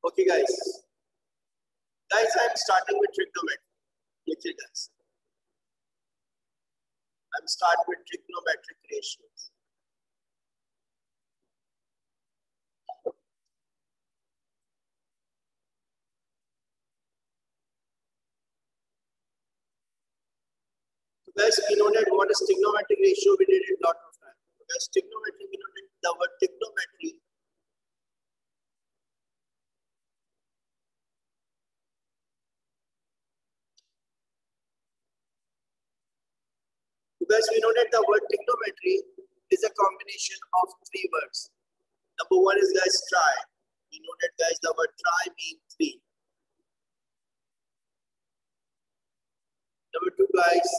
Okay, guys. Guys, I'm starting with trigonometry. Okay, guys. I'm starting with trigonometric ratios. So guys, we know that what is trigonometric ratio, we did it a lot of time. So guys, trigonometry, we know that the word trigonometry. So guys, we know that the word trigonometry is a combination of three words. Number one is guys tri. We know that guys the word tri means three. Number two guys,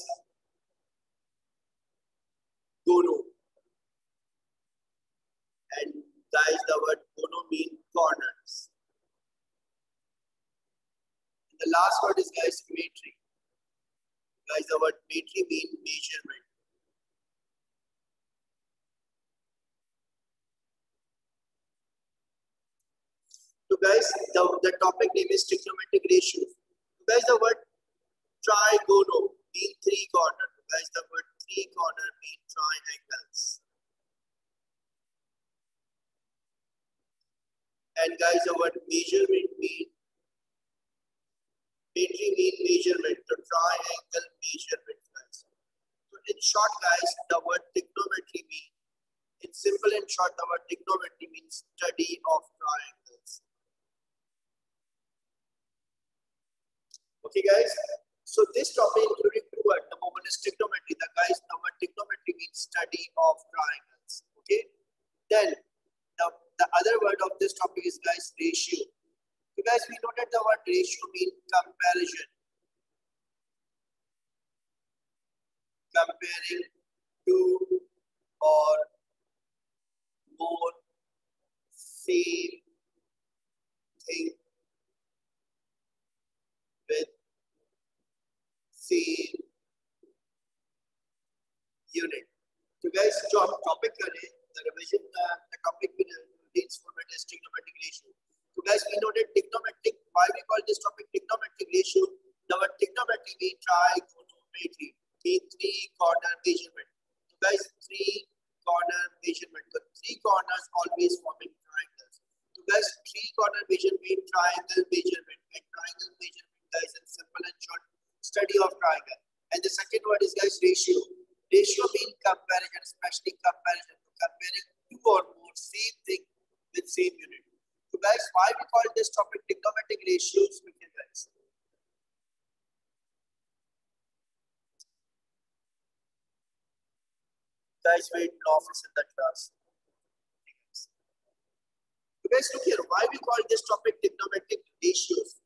gono. And guys the word gono means corners. And the last word is guys metri. Guys the word metri means measurement. So guys, the topic name is trigonometric ratios. So guys, the word trigono means three corners. So guys, the word three corner means triangles. And guys, the word measurement means measurement. So triangle measurement, guys. So in short, guys, the word trigonometry means, in simple and short, the word trigonometry means study of triangles. Okay, guys. So this topic including two words. Number one is trigonometry. The guys, the word trigonometry means study of triangles. Okay. Then the other word of this topic is guys ratio. So guys, we know that the word ratio means comparison. Comparing two or more same thing with same unit. So guys, topic the revision, the topic leads for is trigonometric ratio. So guys, we know that trigonometric, why we call this topic trigonometric ratio? The word trigonometry means trigonometry, means three corner measurement. So guys, three corner measurement. The three corners always forming triangles. So guys, three corner measurement means triangle measurement. And triangle measurement, guys, in simple and short, study of triangle. And the second word is guys ratio. Ratio means comparison, especially comparison. Comparing two or more same thing with same unit. So guys, why we call this topic trigonometric ratios? Because guys, wait, office in the class. So guys, look here. Why we call this topic trigonometric ratios?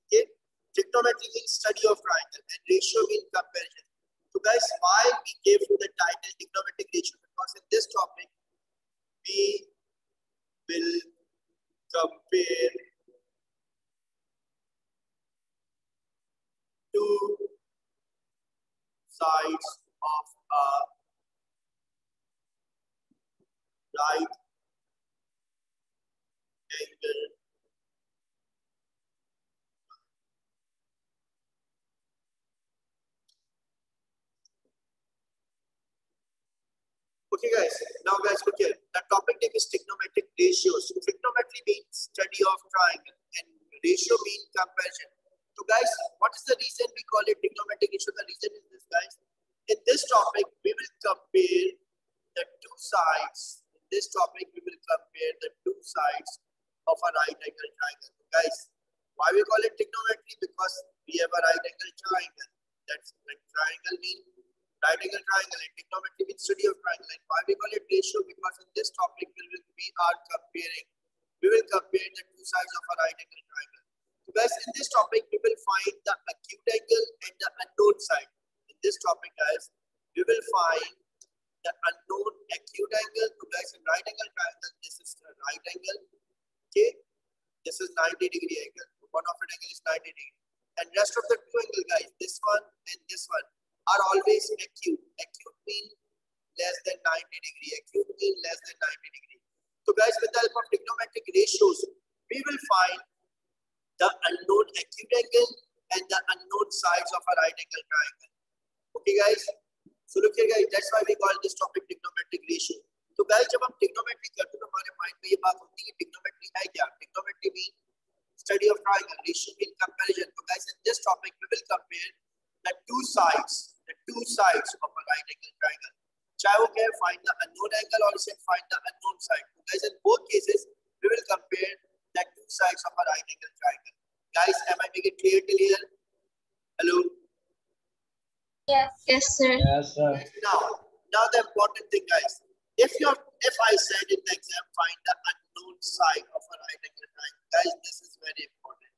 Okay, trigonometry means study of triangle, and ratio means comparison. So guys, why we gave the title trigonometric ratio? Because in this topic, we will compare two sides of a right angle okay guys, now guys look here. The topic name is trigonometric ratios. So trigonometry means study of triangle and ratio means comparison. So guys, what is the reason we call it trigonometric ratio? The reason is this guys. In this topic, we will compare the two sides. In this topic, we will compare the two sides of a right angle triangle. So guys, why we call it trigonometry? Because we have a right angle triangle. That's like triangle means right angle triangle, and trigonometry means study of triangle. And why we call it ratio? Because in this topic we will compare the two sides of a right angle triangle. So guys, in this topic we will find the acute angle and the unknown side. In this topic guys, we will find the unknown acute angle. So guys, in right angle triangle, this is the right angle. Okay, this is 90-degree angle. One of the angle is 90 degree, and rest of the two angle guys, this one and this one, are always acute. Acute means less than 90 degree. Acute means less than 90 degree. So guys, with the help of trigonometric ratios, we will find the unknown acute angle and the unknown sides of a right angle triangle. Okay guys, so look here guys, that's why we call this topic trigonometric ratio. तो guys जब हम trigonometry करते हैं तो हमारे mind में ये बात होती है कि trigonometry है क्या? Trigonometry mean study of triangle, ratio mean comparison. So guys, in this topic we will compare the two sides of a right angle triangle. चाहे वो क्या, find the unknown angle or find the unknown side. So guys, in both cases we will compare the two sides of a right angle triangle. Guys, am I making it clear till here? Hello. Yes. Yes, sir. Yes, sir. Now the important thing, guys. If I said in the exam, find the unknown side of a right angle triangle, guys, this is very important.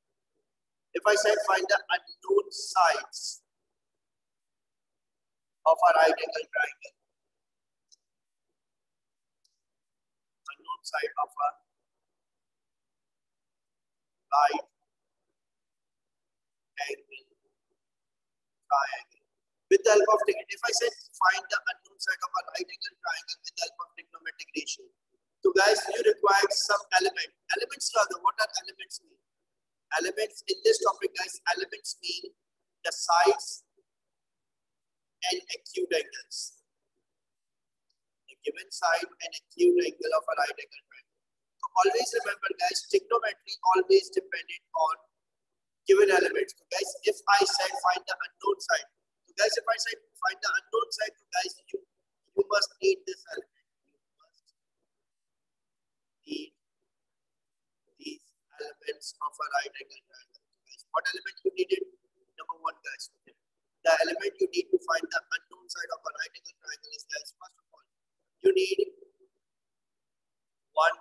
If I said find the unknown sides of a right angle triangle, unknown side of a right angle triangle. With the help of trigonometry, if I said find the unknown side of a right angle triangle with the help of trigonometric ratio, so guys, you require some element. Elements rather, what are elements mean? Elements in this topic, guys, elements mean the sides and acute angles. The given side and acute angle of a right angle triangle. So always remember, guys, trigonometry always dependent on given elements. So guys, if I said find the unknown side, so guys, if I said find the unknown side, so guys, you must need this element. You must need these elements of a right angle triangle. So guys, what element you needed? Number one, guys. The element you need to find the unknown side of a right angle triangle is, guys, first of all, you need one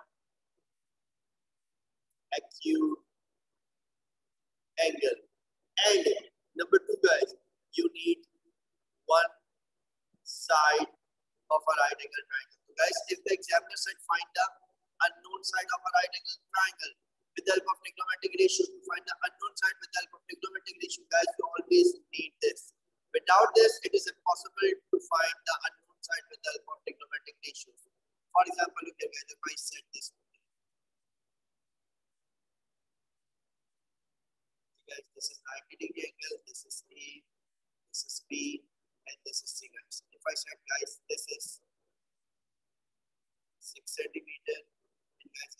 acute angle. And number two, guys, you need one side of a right angle triangle. So guys, if the examiner said find the unknown side of a right angle triangle with the help of trigonometric ratio, to find the unknown side with the help of trigonometric ratio, guys, you always need this. Without this, it is impossible to find the unknown side with the help of trigonometric ratio. For example, look here, guys, if I set this. Guys, this is 90-degree angle, this is A, this is B, and this is C, guys. If I said, guys, this is 6 centimeter, and guys,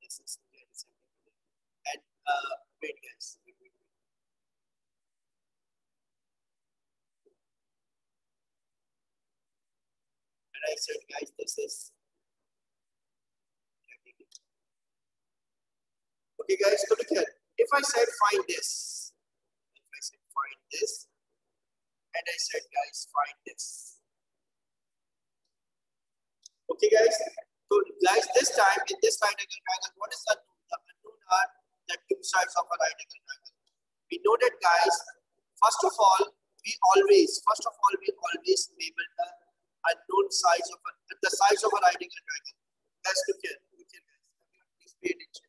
this is 10 centimeter. And wait, guys, wait. And I said, guys, this is. Okay, guys, so look here. If I said find this, and I said, guys, find this. Okay, guys. So, guys, this time in this right angle triangle, what is the unknown? The unknown are the two sides of a right angle triangle. We know that, guys. First of all, we always label the unknown sides of the sides of a right angle triangle. Guys, look here, guys. Please pay attention.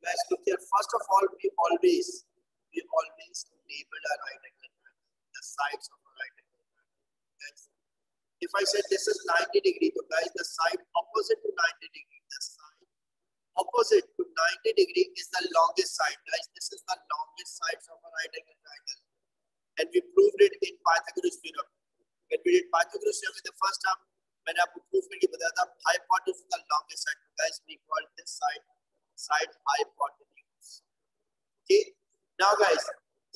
Guys, look here. First of all, we always label a right angle triangle, the sides of a right angle triangle. Guys, if I said this is 90 degree, so guys, the side opposite to 90 degree, the side opposite to 90 degree is the longest side. Guys, this is the longest sides of a right angle triangle, and we proved it in Pythagoras theorem. When we did Pythagoras theorem in the first term, when I proved it, hypotenuse is the longest side. So guys, we call this side hypotenuse. Okay. Now, guys,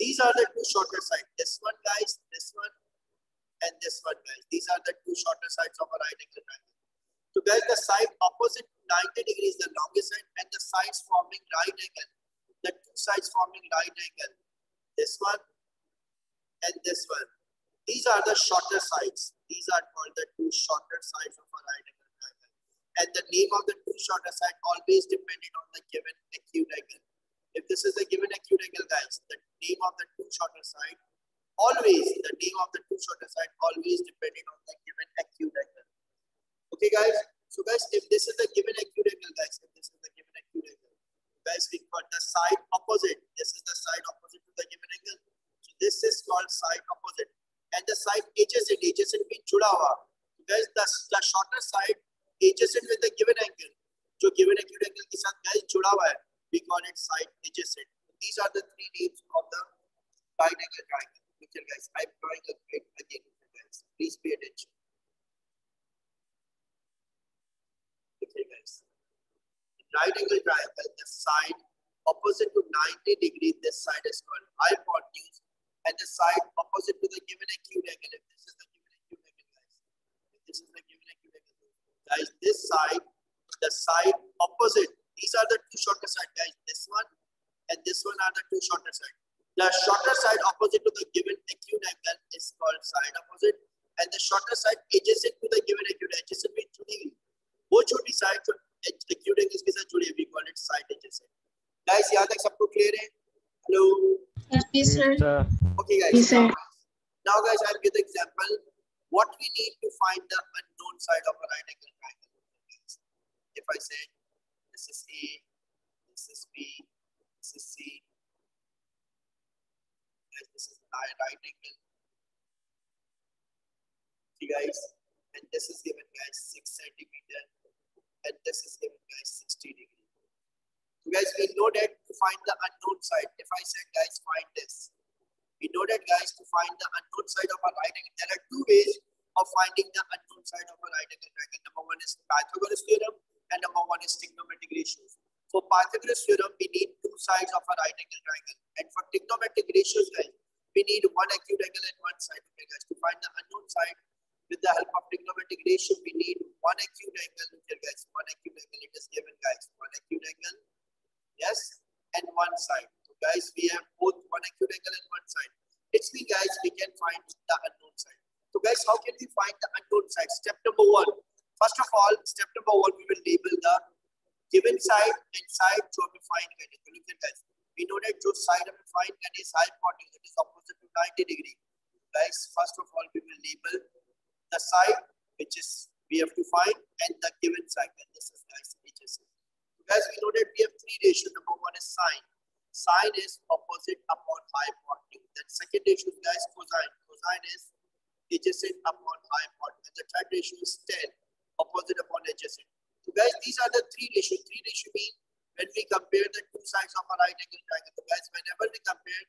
these are the two shorter sides. This one, guys, this one, and this one, guys. These are the two shorter sides of a right angle triangle. So, guys, the side opposite 90 degrees is the longest side, and the sides forming right angle, the two sides forming right angle, this one and this one. These are the shorter sides. These are called the two shorter sides of a right angle triangle. And the name of the two shorter side always depending on the given acute angle. If this is the given acute angle, guys, the name of the two shorter side always depending on the given acute angle. Okay, guys. So, guys, if this is the given acute angle, guys, guys, we got the side opposite. This is the side opposite to the given angle. So This is called side opposite. And the side adjacent means जुड़ा हुआ. Guys, the shorter side adjacent with the given angle. जो given acute angle के साथ guys जुड़ा हुआ है. We call it side adjacent. These are the three names of the right angle triangle. Look here, guys. I'm drawing a grid again, guys. Please pay attention. Look here, guys. Right angle triangle, the side opposite to 90 degrees, this side is called hypotenuse, and the side opposite to the given acute angle. If this is the given acute angle, guys. If this is the given acute angle, guys. This side, the side opposite. These are the two shorter sides, guys. This one and this one are the two shorter sides. The shorter side opposite to the given acute angle is called side opposite, and the shorter side adjacent to the given acute adjacent means जुड़ी हुई. वो छोटी side जो acute angle के साथ जुड़ी है, we call it side adjacent. Guys, यहाँ तक सबको clear है? Hello. Yes, sir. Okay, guys. Yes, sir. Now, guys, I'll give the example. What we need to find the unknown side of a right angle triangle. If I say this is A, this is B, this is C. Guys, this is right angle. Okay, guys, and this is given, guys, 6 centimeter, and this is given, guys, 60 degrees. So, guys, we know that to find the unknown side. If I say, guys, find this, we know that, guys, to find the unknown side of a right angle, there are two ways of finding the unknown side of a right angle triangle. Number one is Pythagoras theorem, and number one is trigonometric ratios. For Pythagoras theorem, we need two sides of a right angle triangle, and for trigonometric ratios, guys, we need one acute angle and one side. Okay, guys, to find the unknown side with the help of trigonometric ratio, we need one acute angle. Okay, guys, one acute angle. It is given, guys, one acute angle, yes, and one side. So, guys, we have both one acute angle and one side. It's mean, guys, we can find the unknown side. So, guys, how can we find the unknown side? Step number one. First of all, step number one, we will label the given side and side जो हमें find करने को. Look at guys, we know that जो side हमें find करने is hypotenuse, it is opposite to 90 degree. Guys, first of all, we will label the side which is we have to find and the given side, and this is, guys, adjacent. So, guys, we know that we have three ratios. Number one is sine. Sine is opposite upon hypotenuse. Then second ratio is, guys, cosine. Cosine is adjacent upon hypotenuse. The third ratio is tan, opposite upon adjacent. So, guys, these are the three ratios. Three ratio mean when we compare the two sides of a right angle triangle. So, guys, whenever we compare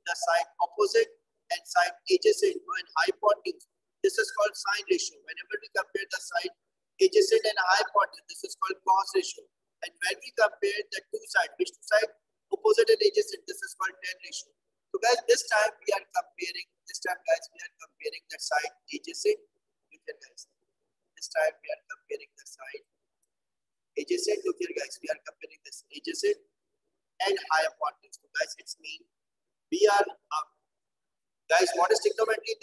the side opposite and side adjacent and hypotenuse, this is called sine ratio. Whenever we compare the side adjacent and hypotenuse, this is called cos ratio. And when we compare the two sides, which two sides? Opposite and adjacent, this is called tan ratio. So, guys, this time we are comparing. This time, guys, we are comparing the side adjacent. Look here, guys. This time we are comparing the side adjacent. Look here, guys. We are comparing this adjacent and hypotenuse. So, guys, it's mean we are guys. What is trigonometry?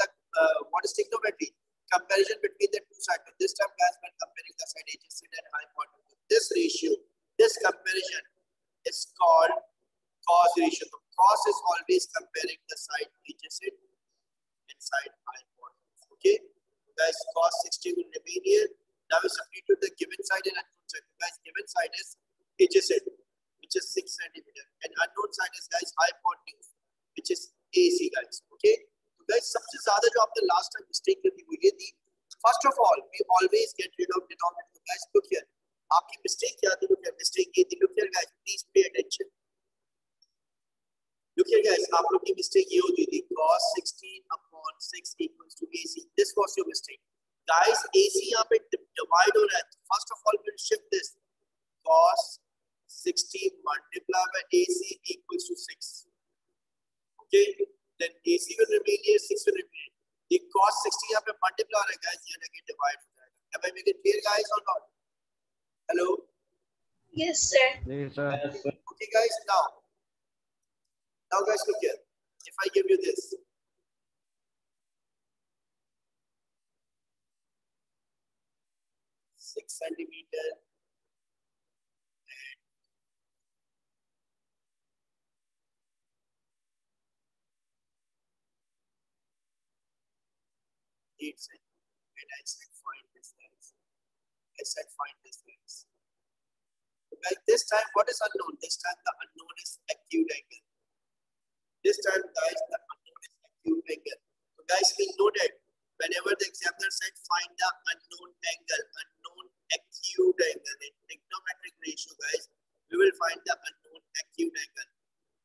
What is trigonometry? Comparison between the two sides. This time, guys, we are comparing the side adjacent and hypotenuse. This ratio, this comparison is called cos ratio. The cos is always comparing the side adjacent and side hypotenuse. Okay, guys, cos 60 will remain here. Now we substitute the given side and unknown side. Guys, given side is adjacent, which is 6 centimeter, and unknown side is, guys, hypotenuse, which is AC, guys. Okay, so, guys, सबसे ज़्यादा जो आपने last time mistake करी वो ये थी. First of all, we always get rid of denominator. Guys, look here. आपकी mistake क्या थी? Look here, mistake ये थी. Look here, guys, please pay attention. Look here, guys, आप लोग की mistake ये होती थी. Cos 16 upon 6 equals to AC. This was your mistake. Guys, AC यहाँ पे divide हो रहा है. First of all, we'll shift this. Cos 60 multiplied by AC equals to 6. Okay, then AC will remain here, 6 will remain. The cos 60 यहाँ पे multiply हो रहा है, guys, यहाँ जाके divide हो जाएगा. Have I made it clear, guys, or not? Hello? Yes, sir. Yes, sir. Okay, guys, now, guys, look here. If I give you this. 6 centimeter and 8 centimeter, and I said find this, guys. So, guys, this time what is unknown? This time the unknown is acute angle. This time, guys, the unknown is acute angle. So guys, we know that whenever the examiner said find the unknown angle, unknown acute angle in trigonometric ratio, guys, we will find the unknown acute angle.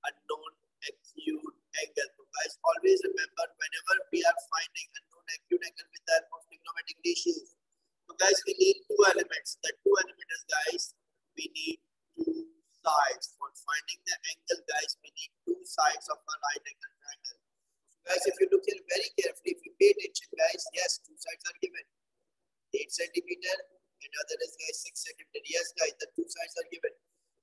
Unknown acute angle. So guys, always remember whenever we are finding unknown acute angle with the help of trigonometric ratios. So guys, we need two elements. The two elements, guys, we need two sides. For finding the angle, guys, we need two sides of a right angle triangle. So guys, if you look here very carefully, if you pay attention, guys, yes, two sides are given. 8 centimeter and other is guys 6 centimeter. Yes, guys, the two sides are given.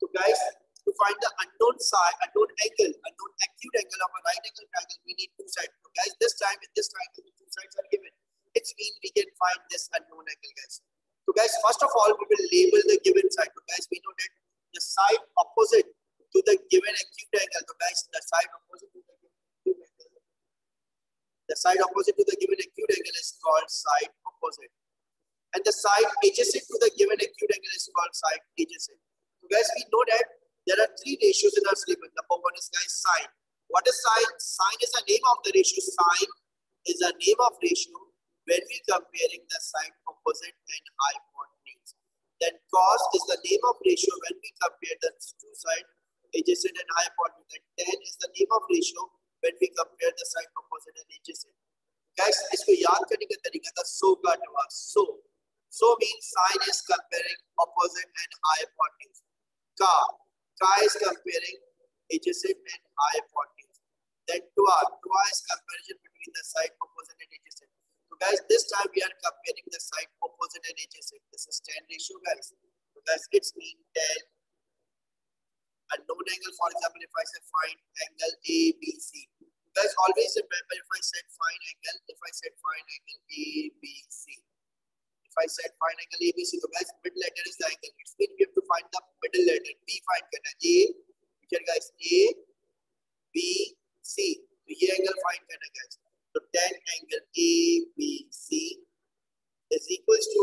So guys, to find the unknown side, unknown angle, unknown acute angle of a right angle triangle, we need two sides. So guys, this time in this triangle, the two sides are given. It means we can find this unknown angle, guys. So guys, first of all, we will label the given side. So guys, we know that the side opposite to the given acute angle. So guys, the side opposite to the given acute angle. The side opposite to the given acute angle is called side opposite. And the side adjacent to the given acute angle is called side adjacent. So guys, we know that there are three ratios in our syllabus. Number one is guys sine. What is sine? Sine is the name of the ratio. Sine is the name of ratio when we comparing the side opposite and hypotenuse. Then cos is the name of ratio when we compare the two sides adjacent and hypotenuse. And tan is the name of ratio when we compare the side opposite and adjacent. Guys, इसको याद करने का तरीका था so का जवाब. So means sine is comparing opposite and hypotenuse. Ka is comparing adjacent and hypotenuse. Then twa is comparison between the side opposite and adjacent. So guys, this time we are comparing the side opposite and adjacent. This is tan ratio, guys. So guys, it's mean tan. Unknown angle, for example, if I say find angle ABC. Guys, always remember if I said find angle ABC. If I said find angle ABC, so guys, middle letter is the angle. It's mean we have to find the middle letter. B find करना A, here guys A, B, C. So ये angle find करना guys. So tan angle ABC is equals to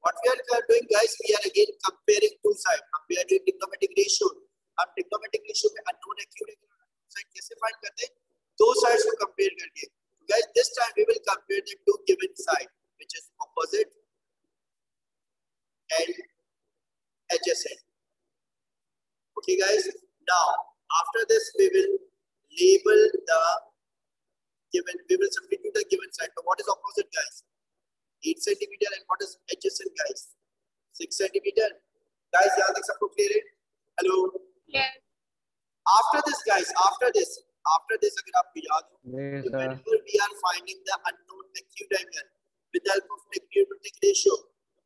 what we are doing, guys. We are again comparing two sides. We are doing trigonometric ratio. अब trigonometric ratio में unknown acute angle side कैसे find करते हैं? दो sides को compare करके. So guys, this time we will compare the two given side, which is opposite and adjacent. Okay, guys. Now, after this, we will label the given. We will substitute the given side. So, what is opposite, guys? 8 centimeter, and what is adjacent, guys? 6 centimeter. Guys, यहाँ तक सबको clear है? Hello. Yes. After this, guys. After this, अगर आपको याद हो, whenever we are finding the unknown acute angle with the help of trigonometric ratio,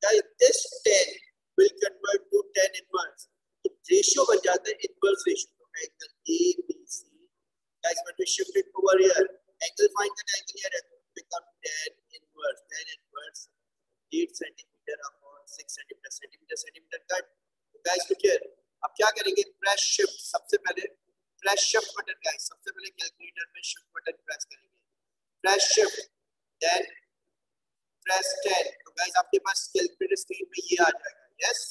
guys, this tan will convert to tan inverse. So ratio बन जाता है inverse ratio. So angle ABC, guys, when we shift it over here, angle find the angle here become tan inverse. Tan inverse 8 centimeter upon 6 centimeter. Centimeter cut. So guys, look here. अब क्या करेंगे? Press shift. सबसे पहले press shift button, guys. सबसे पहले calculator में shift button press करेंगे. Press shift, then press 10. तो guys, आपके पास कैलकुलेटर स्क्रीन पे ये आ जाएगा. Yes,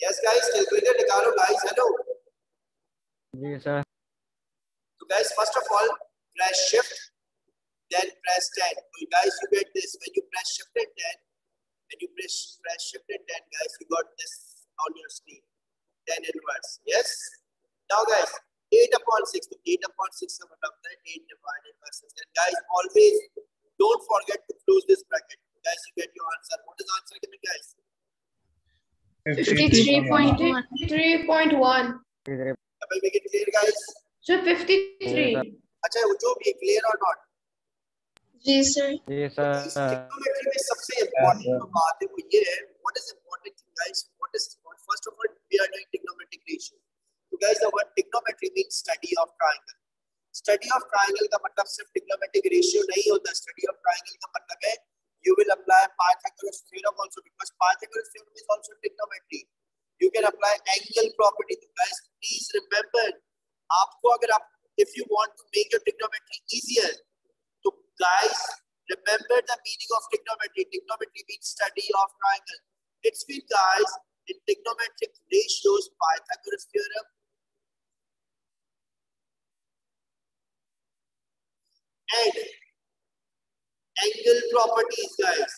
yes, guys, कैलकुलेटर निकालो, guys. Hello. Ji sir. So guys, first of all, press shift, then press 10. So guys, you get this when you press shift and 10. When you press shift and 10, guys, you got this on your screen. 10 inverse. Yes. Now, guys, 8 upon 6. So 8 upon 6 का मतलब है 8 divided by 6. And guys, always don't forget to close this bracket. Guys, you get your answer. What is the answer given, guys? 53.1. 3.1. Abhi make it clear, guys. So 53. अच्छा, वो जो भी clear or not? Yes, sir. जी sir. Trigonometry में सबसे important बात है वो ये है. What is important, guys? First of all, we are doing trigonometric ratio. So guys, the word trigonometry means study of triangle. Study of triangle का मतलब सिर्फ trigonometric ratio नहीं होता. Study of triangle का मतलब है you will apply Pythagoras theorem also, because Pythagoras theorem is also trigonometry. You can apply angle property. So guys, please remember, आपको अगर आप if you want to make your trigonometry easier, so guys, remember the meaning of trigonometry. Trigonometry means study of triangle. It's been, guys, in trigonometric ratios, Pythagoras theorem, And angle properties, guys.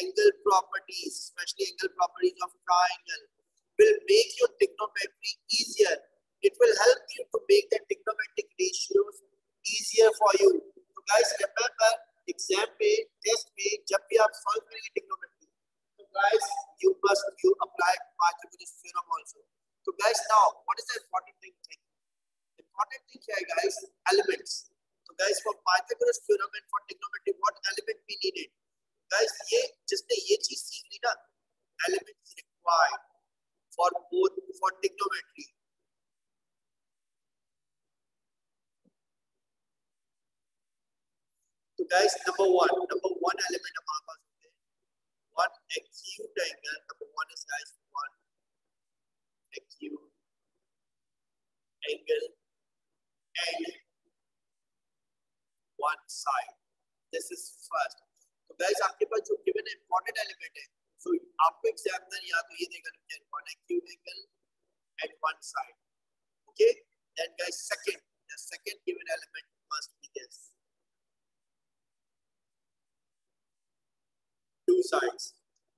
Angle properties, especially angle properties of triangle, will make your trigonometry easier. It will help you to make the trigonometric ratios easier for you. So guys, remember exam में, test में, जब भी आप solve करेंगे trigonometry, so guys, you apply Pythagoras theorem also. So guys, now what is the important thing? Important thing here, guys, elements. So guys, for Pythagoras theorem and for trigonometry, what element we needed? Guys, ये जिसने ये चीज सीख ली ना, elements required for both for trigonometry. So guys, number one element हमारे पास होते हैं, one acute angle. Number one is guys one acute angle and one side. This is first. तो guys आपके पास जो given important element है, so आपको examiner या तो ये देगा one acute angle at one side. Okay, then guys the second given element must be this, two sides.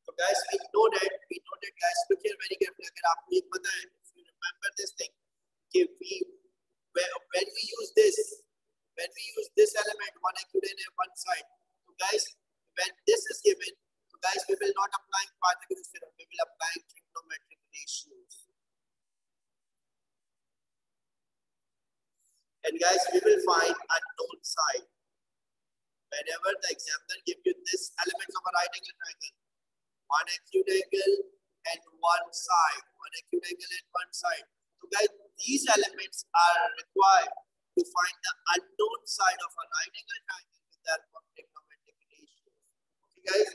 So guys we know that guys, look here very carefully. अगर आपको ये पता है, if you remember this thing, कि when we use this element one acute angle at one side, so guys when this is given, so guys we will not apply Pythagoras theorem, we will apply trigonometric ratios. And guys we will find unknown side. Whenever the examiner gives you this elements of a right angle triangle, one acute angle and one side, one acute angle and one side. So guys these elements are required to find the unknown side of a right angle triangle with the help of trigonometric ratios. Okay guys,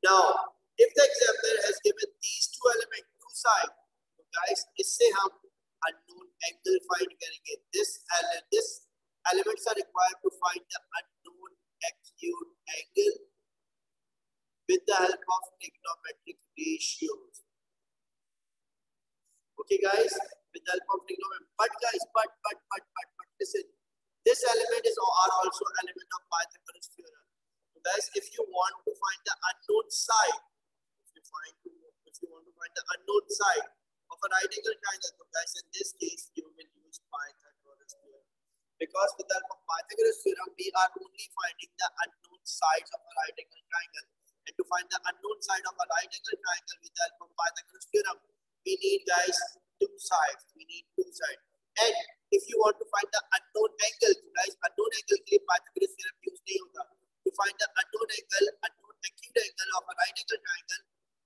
now if the examiner has given these two elements, two sides, so guys इससे हम unknown angle find करेंगे. This elements are required to find the unknown acute angle with the help of trigonometric ratios. Okay guys, with the help of trigonometry. But guys, but listen, this element are also element of Pythagoras theorem. So guys, if you want to find the unknown side, if you want to find the unknown side of a right angle triangle, so guys in this case you will use Pythagoras theorem. Because with the help of Pythagoras theorem, we are only finding the unknown sides of a right angle triangle. And to find the unknown side of a right angle triangle with the help of Pythagoras theorem, we need guys two sides. We need two sides. And if you want to find the unknown angle, guys, unknown angle के लिए Pythagoras theorem use नहीं होता. To find the unknown angle, unknown acute angle of a right angle triangle,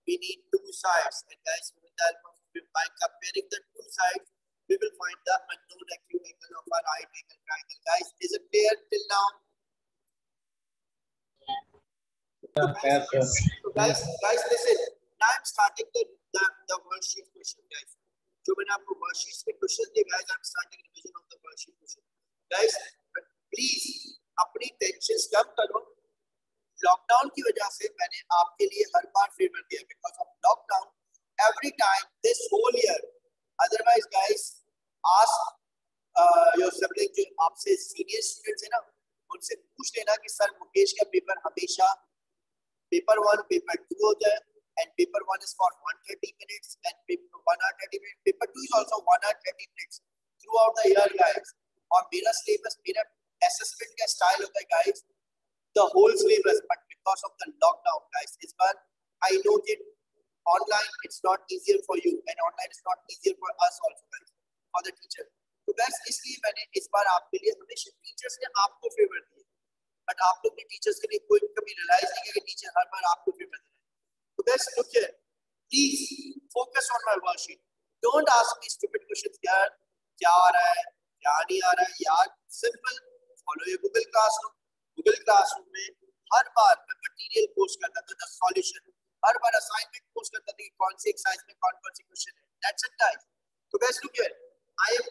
we need two sides. And guys, with the help of by comparing the two sides, we will find the unknown acute angle of a right angle triangle. Guys, is it clear till now? Yes, sir. So guys, listen. Now I'm starting the worksheet question, guys. जो मैंने आपको worksheet में question दिए, guys, I'm starting revision of the worksheet question. Guys, please अपनी tension कम करो. Lockdown की वजह से मैंने आपके लिए हर बार फेवर दिया. Because of lockdown, every time this whole year. Otherwise, guys, ask your sibling जो आपसे सीनियर स्टूडेंट्स है ना, उनसे पूछ लेना कि सर मुकेश का पेपर हमेशा पेपर 1 पेपर 2 होता है. And paper 1 is for 130 minutes and paper 1 hour 30 minutes. Paper 2 is also 1 hour 30 minutes throughout the year, guys. और मेरा syllabus, मेरा assessment का style होता है, guys, the whole syllabus. But because of the lockdown, guys, इस बार I know that online it's not easier for you and online is not easier for us also, guys, for the teacher. तो guys इसलिए मैंने इस बार आपके लिए हमेशा teachers ने आपको फेवर दिए, बट आप लोग ने टीचर्स के लिए कोई कभी रियलाइज नहीं किया कि टीचर हर बार आपको favour they. So guys, look here. Please focus on my worksheet. Don't ask me stupid questions. यार क्या आ रहा है, क्या नहीं आ रहा है. यार simple. Follow your Google Classroom. Google Classroom में हर बार मैं मटेरियल पोस्ट करता था, the solution. Her bar assignment post करता था कि कौन सी एक्सरसाइज में कौन सी क्वेश्चन है. That's it, guys. So guys, look here. I am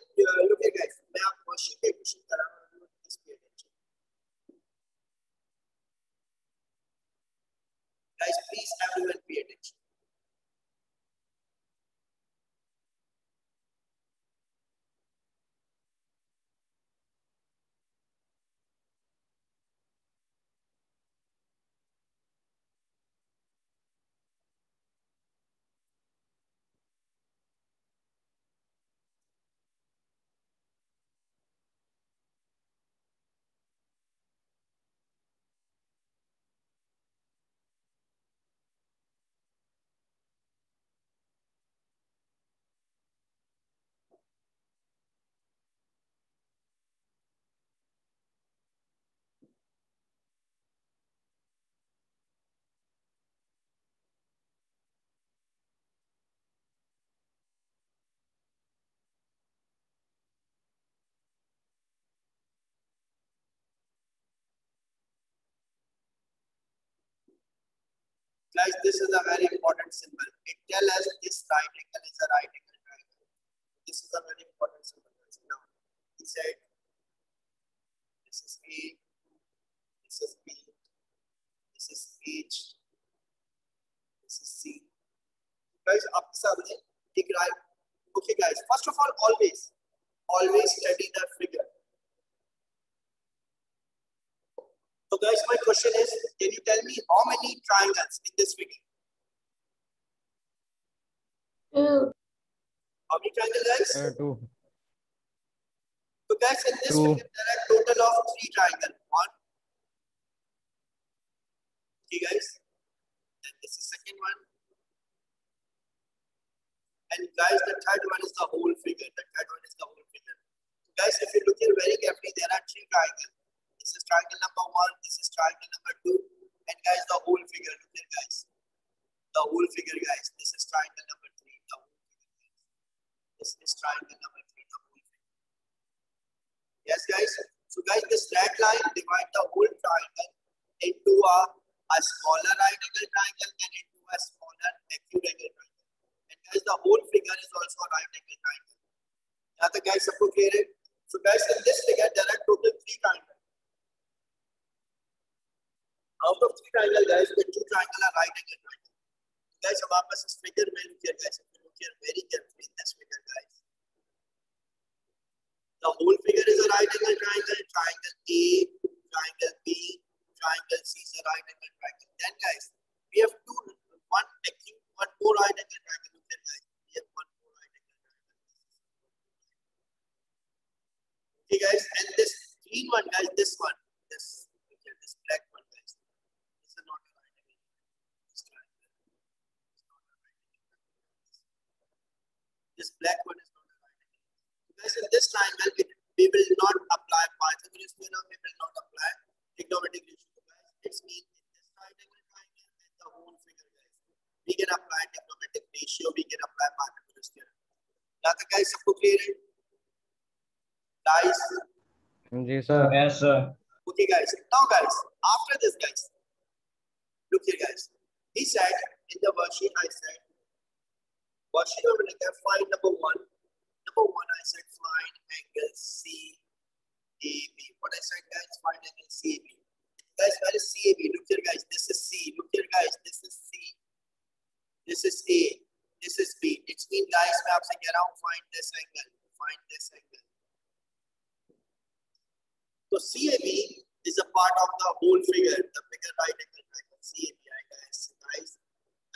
look here, guys. मैं आप वर्कशीट पे क्वेश्चन कर रहा हूँ. Please pay attention. Guys, please everyone pay attention. Guys, this is a very important symbol. It tells us this right angle is a right angle triangle. This is a very important symbol. Now, he said, this is A, this is B, this is H, this is C. Guys, up to take right. Okay, guys. First of all, always study the figure. So, guys, my question is, can you tell me how many triangles in this figure? Two. How many triangles, guys? 2. So, guys, in this Two. figure, there are a total of 3 triangles. 1. Okay, guys. Then this is second one. And guys, the third one is the whole figure. So, guys, if you look here very carefully, there are 3 triangles. This is triangle number 1, this is triangle number 2, and guys, the whole figure. Look here, guys. The whole figure, guys. This is triangle number 3, the whole figure, guys. This is triangle number 3, the whole figure. Yes, guys. So, guys, this red line divides the whole triangle into a smaller right angle triangle and into a smaller acute angle triangle. And guys, the whole figure is also a right angle triangle. Now, the guys, सबको clear है? So, guys, in this figure, there are total 3 triangles. Out of 3 triangles, guys, the 2 triangles are right angle triangles. Guys, अब आप बस इस figure में look here, guys. If you look here very carefully in this figure, guys. The whole figure is a right angle triangle. Triangle A, triangle B, triangle C is a right angle triangle. Then, guys, we have one more right angle triangle. Look here, guys. We have one more right angle triangle. Okay, guys, and this green one, guys, this one, this black one, guys. This is not a right angle. This triangle is not a right angle. This black one is not a right angle. So, guys, in this triangle, we will not apply Pythagoras theorem. We will not apply trigonometric ratio, guys. It means in this right angle triangle and the whole figure, guys, we can apply trigonometric ratio. We can apply Pythagoras theorem. Now, the guys, सबको clear है? Guys. Ji sir. Yes, sir. Okay, guys. Now, guys, after this, guys, look here, guys. He said in the worksheet, I said, worksheet में मैंने कहा find number 1. Number 1, I said find angle CAB. What I said, guys, find angle CAB. Guys, where is CAB? Look here, guys. This is C. Look here, guys. This is C. This is A. This is B. It means, guys, मैं आपसे कह रहा हूँ find this angle. Find this angle. So CAB is a part of the whole figure, the bigger right angle triangle. CAB, guys.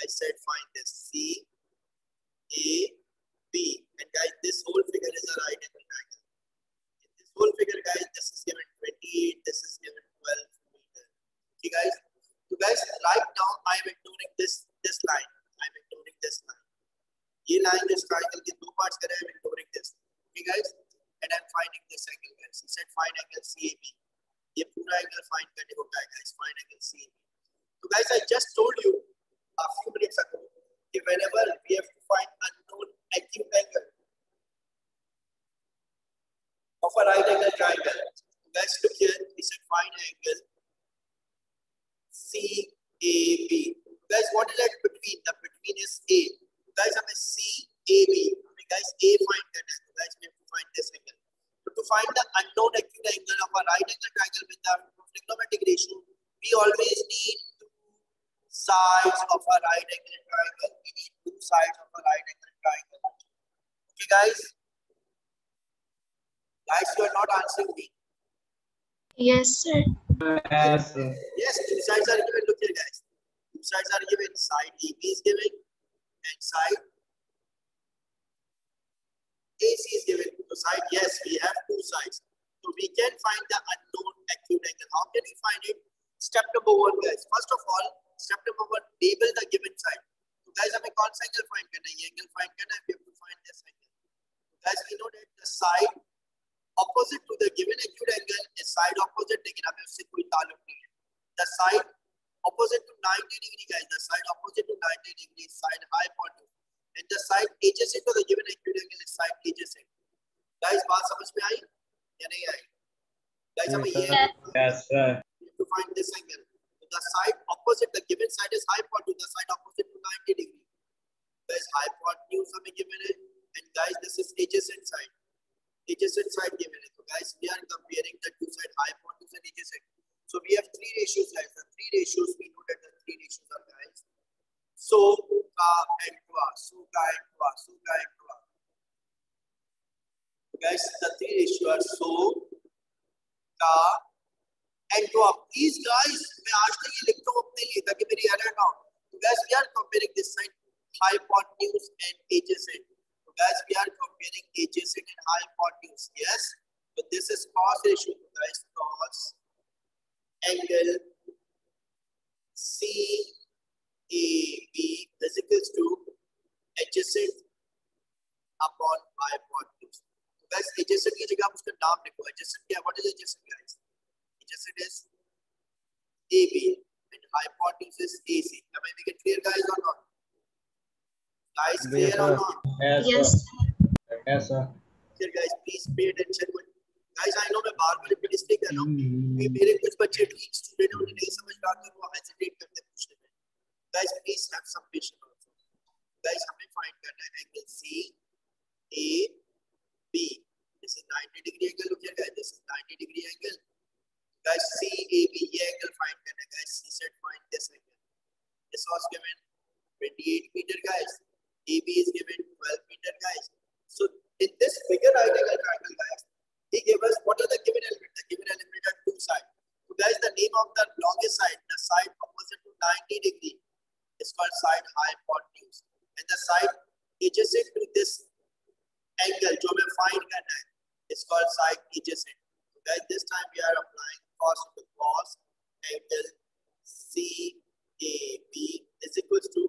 I said find this CAB, and guys, this whole figure is a right angle triangle. In this whole figure, guys, this is given 28, this is given 12 meters. Okay, guys. So, guys, right now I am ignoring this line. I am ignoring this line. ये line this triangle के 2 parts करे, I am ignoring this. Okay, guys. And I'm finding this angle, guys. He said find angle CAB. ये पूरा angle find करने को कहा, guys. Find angle CAB. So, guys, I just told you a few minutes ago that whenever we have to find unknown acute angle of a right angle triangle, guys, look here. He said find angle CAB. Guys, what is that between? The between is A. Guys, हमें CAB. Guys, A find करना है. Guys, we have to find this angle. So, to find the unknown acute angle of a right angle triangle with the trigonometric ratio, we always need 2 sides of a right angle triangle. We need 2 sides of a right angle triangle. Okay, guys? Guys, you are not answering me. Yes, sir. Yes, sir. Yes, 2 sides are given. Look here, guys. 2 sides are given. Side AB is given and side AC is given. So side, yes, we have 2 sides. So we can find the unknown acute angle. How can we find it? Step number 1, guys. First of all, step number 1, label the given side. So guys, हमें कौन सा angle find करना है? ये angle find करना है. We have to find this angle. So guys, we know that the side opposite to the given acute angle is side opposite, लेकिन हमें उससे कोई ताल्लुक नहीं है. The side opposite to 90 degree, guys. The side opposite to 90 degree is side hypotenuse. And the side adjacent to the given acute angle is side adjacent. Guys, बात समझ में आई या नहीं आई? Guys, हमें ये Yes, sir. to find this angle. So the side opposite, the given side is hypotenuse, the side opposite to 90 degree. Guys, hypotenuse हमें given है, and guys, this is adjacent side. Adjacent side given है. So guys, we are comparing the two sides, hypotenuse and adjacent. So we have three ratios, guys. The three ratios, we know that the three ratios are, guys, so ka and twa, so ka and twa, so ka and twa. Guys, the three ratios are so ka and twa. Please, guys, मैं आज तक ये लिखता हूँ अपने लिए ताकि मेरी error ना हो. So guys, we are comparing this side hypotenuse and adjacent. So guys, we are comparing adjacent and hypotenuse. Yes. So this is cos ratio, guys. Cos angle CAB is equals to adjacent upon hypotenuse. So guys, adjacent की जगह आप उसका नाम लिखो. Adjacent क्या? What is adjacent, guys? Adjacent is AB and hypotenuse is AC. Am I making it clear, guys, or not? Guys, clear or not? Yes, Yes. sir. Yes, sir. Here, guys, please pay attention. Guys, I know मैं बार-बार repeat इसलिए कर रहा हूँ कि मेरे कुछ बच्चे ठीक स्टूडेंट हैं, उन्हें नहीं समझ रहा तो वो हेजिटेट करते हैं पूछने में. Guys, please have some patience also. Guys, हमें फाइंड करना है angle CAB. This is 90 degree angle. Look here, guys. This is 90 degree angle. Guys, CAB ये angle find करना है. Guys, C said find this angle. This was given 28 meter, guys. AB is given 12 meter, guys. So in this figure right angle triangle, guys, he gave us what are the given element? The given element are two sides. So guys, the name of the longest side, the side opposite to 90 degree, is called side hypotenuse, and the side adjacent to this angle, जो हमें find करना है, is called side adjacent. So guys, this time we are applying cos to cos angle CAB is equals to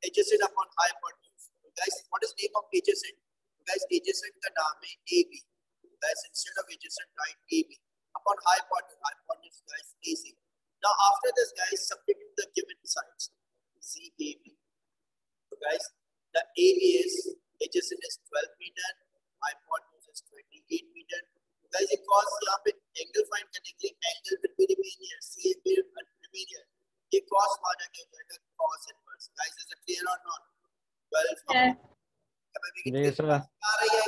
adjacent upon hypotenuse. So guys, what is name of adjacent? So guys, adjacent का नाम है AB. Guys, instead of adjacent, write AB upon hypotenuse. Hypotenuse, guys, AC. Now after this, guys, substitute the given sides. CAB. So guys, the AB is adjacent is 12 meter, hypotenuse is 28 meter. Guys, ये cos यहाँ पे angle find करने के लिए angle will be remain here. CAB will remain here. ये cos वहाँ जाके हो जाएगा cos inverse. Guys, is it clear or not? 12. Yeah. Yes, sir. Angle,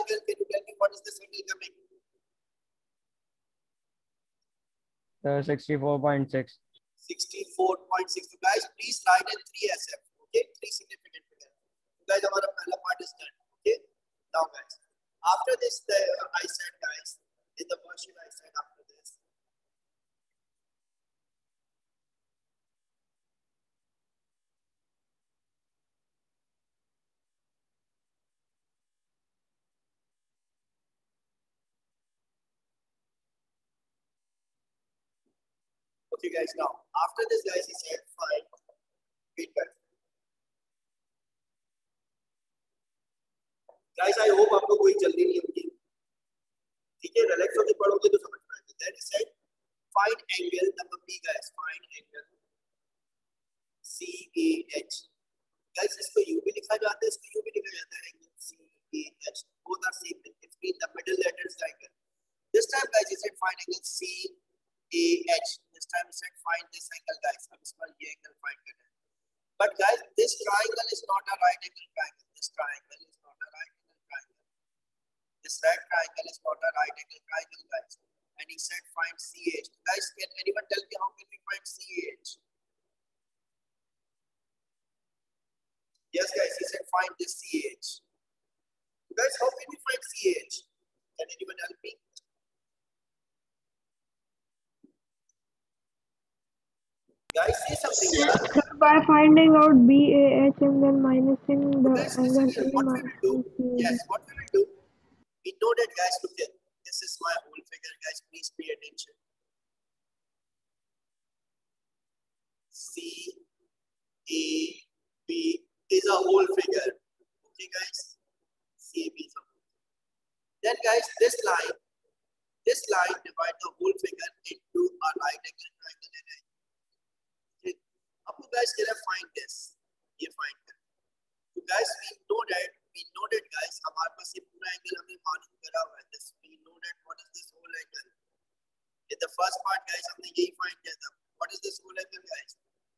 can you tell me what is this angle coming? 64.6. 64.6. So guys, please write in 3SF. Okay, 3 significant figures. So guys, हमारा पहला part is done. Okay, now guys, after this, I said, guys, in the version I said after this. Okay, guys, now after this, guys, he said, fine, feedback. Guys, I hope आपको कोई जल्दी नहीं होगी. ठीक है, relax होकर पढ़ोगे तो समझ में आएगा. Then he said, find angle number B, guys. Find angle CAH. Guys, इसको U भी लिखा जाता है, इसको U भी लिखा जाता है. Angle CAH. Both are same thing. It's been the middle letters triangle. This time, guys, he said find angle CAH. This time he said find this angle, guys. अब इस पर ये angle find करना है. But guys, this triangle is not a right angle triangle. This triangle is not a right angle triangle. This right triangle is not a right angle triangle, guys. And he said find CH. Guys, can anyone tell me how can we find CH? Yes, guys, he said find this CH. Guys, how can we find CH? Can anyone help me? Guys, say something. By finding out BAH and then minusing the Guys, angle listen here. What we will do? Yes, what we will do? We know that, guys. Look here. This is my whole figure, guys. Please pay attention. CAB is a whole figure. Okay, guys. CAB is a whole figure. Then, guys, this line divides the whole figure into a right angle triangle and a. Okay. Now, guys, can I find this? You find that. So, guys, we know that, guys, हमारे पास ये पूरा angle हमने मालूम करा हुआ है. This we know that what is this whole angle. In the first part, guys, हमने यही find किया था. What is this whole angle, guys?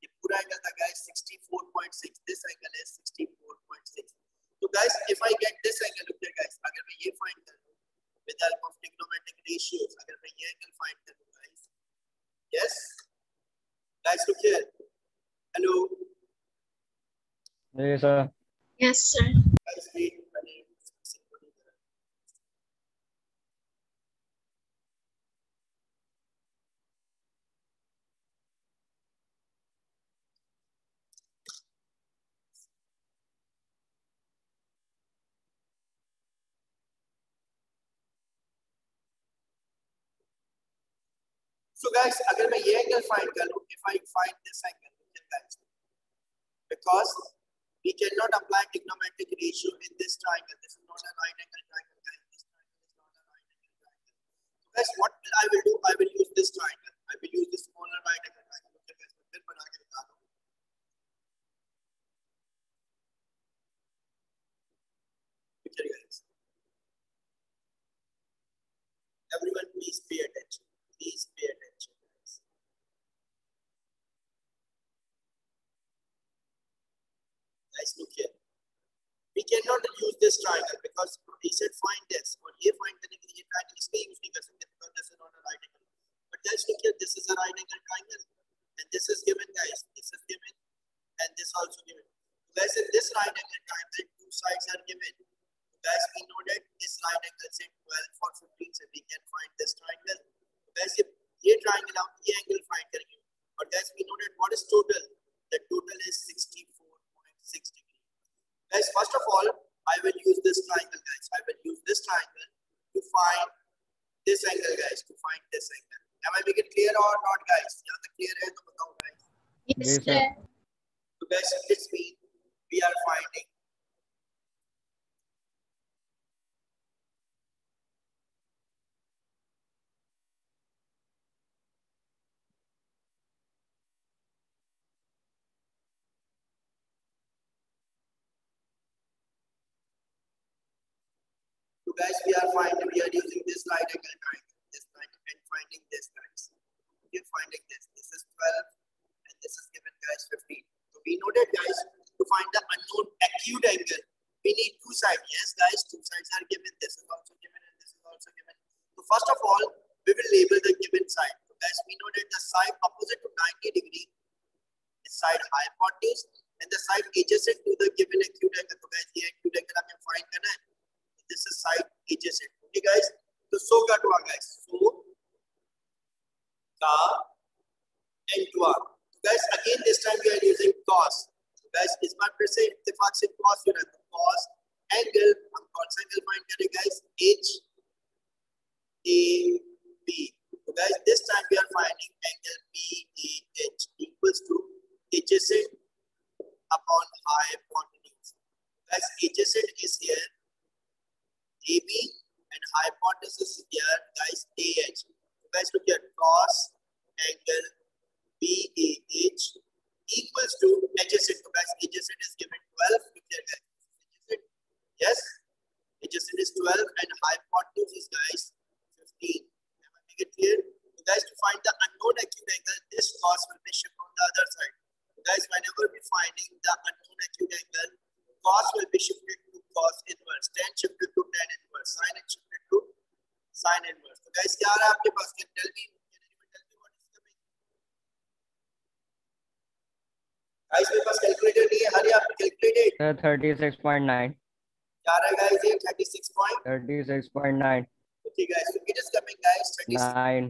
ये पूरा Guys, look here. Hello. Yes, sir. Yes, sir. Guys, wait. So guys, अगर मैं ये angle find करूँ, if I find this angle, guys, because we cannot apply trigonometric ratio in this triangle. This is not a right angle triangle, guys. This triangle is not a right angle triangle. So guys, what I will do? I will use this triangle. I will use this smaller right angle triangle. Okay, guys, मैं फिर बना के दिखा दूँ. Okay, guys. Everyone, please pay attention. Please pay attention, guys. Guys, look here. We cannot use this triangle because he said find this. और ये find करने के लिए triangle इसलिए use नहीं कर सकते because this is not a right angle. But guys, look here. This is a right angle triangle, and this is given, guys. This is given, and this also given. Guys, in this right angle triangle, two sides are given. Guys, we know that this right angle is 12 for 15, so we can find this triangle. Guys, ये triangle हम ये angle find करेंगे. But guys, we know that what is total? The total is 64.6 degrees. Guys, first of all, I will use this triangle, guys. I will use this triangle to find this angle, guys. To find this angle. Am I making it clear or not, guys? यहाँ तक clear है तो बताओ, guys. Yes, Yes, sir. sir. So guys, this means we are finding guys, we are using this right angle triangle, this right, and finding this, guys. We are finding this. This is 12, and this is given, guys, 15. So we know that, guys, to find the unknown acute angle, we need two sides. Yes, guys, two sides are given. This is also given, and this is also given. So first of all, we will label the given side. So guys, we know that the side opposite to 90 degree is side hypotenuse, and the side adjacent to the given acute angle. So guys, ये acute angle हमें find करना है. This is side adjacent. Okay, guys. तो so का टुआ, guys. So का and टुआ. So guys, again this time we are using cos. So guys, इस बार फिर से इत्तेफाक से cos हो रहा है. Cos angle हम कौन सा angle find करें, guys? H A B. So guys, this time we are finding angle B A H equals to adjacent upon hypotenuse. Guys, adjacent is here. AB and hypotenuse here, guys, AH. So guys, look here, cos angle BAH equals to adjacent. So guys, adjacent is given 12. Look here, guys. Adjacent, yes, adjacent is 12 and hypotenuse is, guys, 15. Am I making it clear? So guys, to find the unknown acute angle, this cos will be shifted on the other side. So guys, whenever we're finding the unknown acute angle, cos will be shifted to cos inverse, tan shifted to tan inverse, sin shifted to sin inverse. So guys, क्या आ रहा है आपके पास? Can tell me what is coming? Guys, मेरे पास calculator नहीं है. हरी आप calculate. Sir, 36.9. क्या आ रहा है guys? ये 36.9. 36.9. Okay, guys. So it is coming, guys. 36. 9.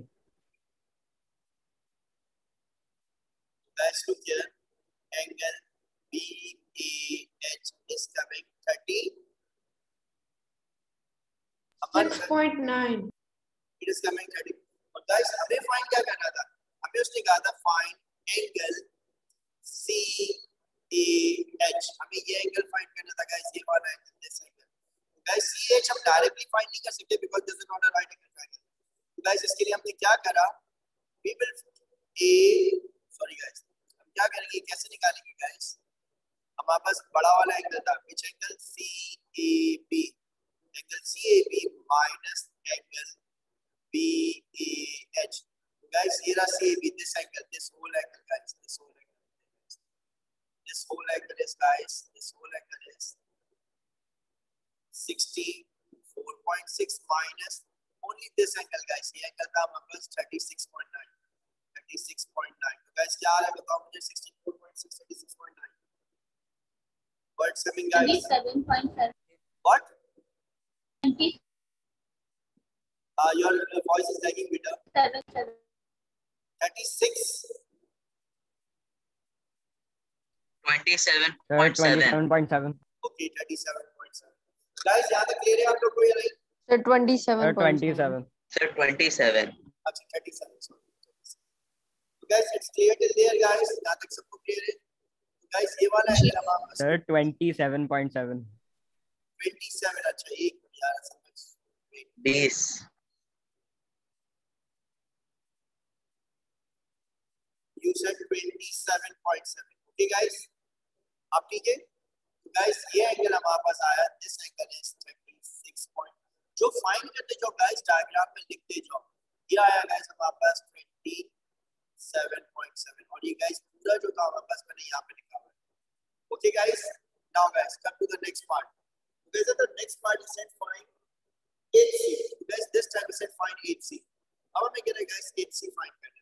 Guys, look here. Angle BAH is coming 30. 6.9. It is coming 30. और guys, हमें find क्या करना था? हमें उसने कहा था find angle CAH. हमें ये angle find करना था, guys. ये वाला angle, this angle. Guys, CH हम directly find नहीं कर सकते because this is not a right angle triangle. तो guys, इसके लिए हमने क्या करा? We will sorry guys. हम क्या करेंगे? कैसे निकालेंगे, guys? हमारे पास बड़ा वाला एंगल था, which angle? CAB. Angle CAB minus angle BAH. Guys, here are CAB, this angle, this whole angle, guys, this whole angle. This whole angle is, guys, this whole angle is 64.6 minus only this angle, guys. ये angle था हमारे पास 36.9. 36.9. guys क्या आ रहा है बताओ मुझे 64.6 36.9 what's coming guys 27.7. what 27. your voice is lagging beta 36 Sir, 27.7. 27.7. okay 37.7 guys यहाँ तक clear है आप लोग को या नहीं Sir, Sir, 27. 27. Sir, 27. अच्छा 37 sorry तो guys it's clear till there guys यहाँ तक सबको clear है तो guys ये वाला है मेरा मामला Sir, 27.7. 27 अच्छा एक यार समझ 20. you said 27.7 okay guys आप ठीक है तो guys ये एंगल हमारे पास आया this angle is 26 point जो फाइंड करते जाओ guys डायग्राम में लिखते जाओ ये आया guys हमारे पास 27.7 और ये guys पूरा जो था हमारे पास मैंने यहाँ पे लिखा हुआ है okay guys now guys come to the next part so guys the next part is set find 8c so guys this time we said find 8c अब हमें क्या है guys 8c find करना है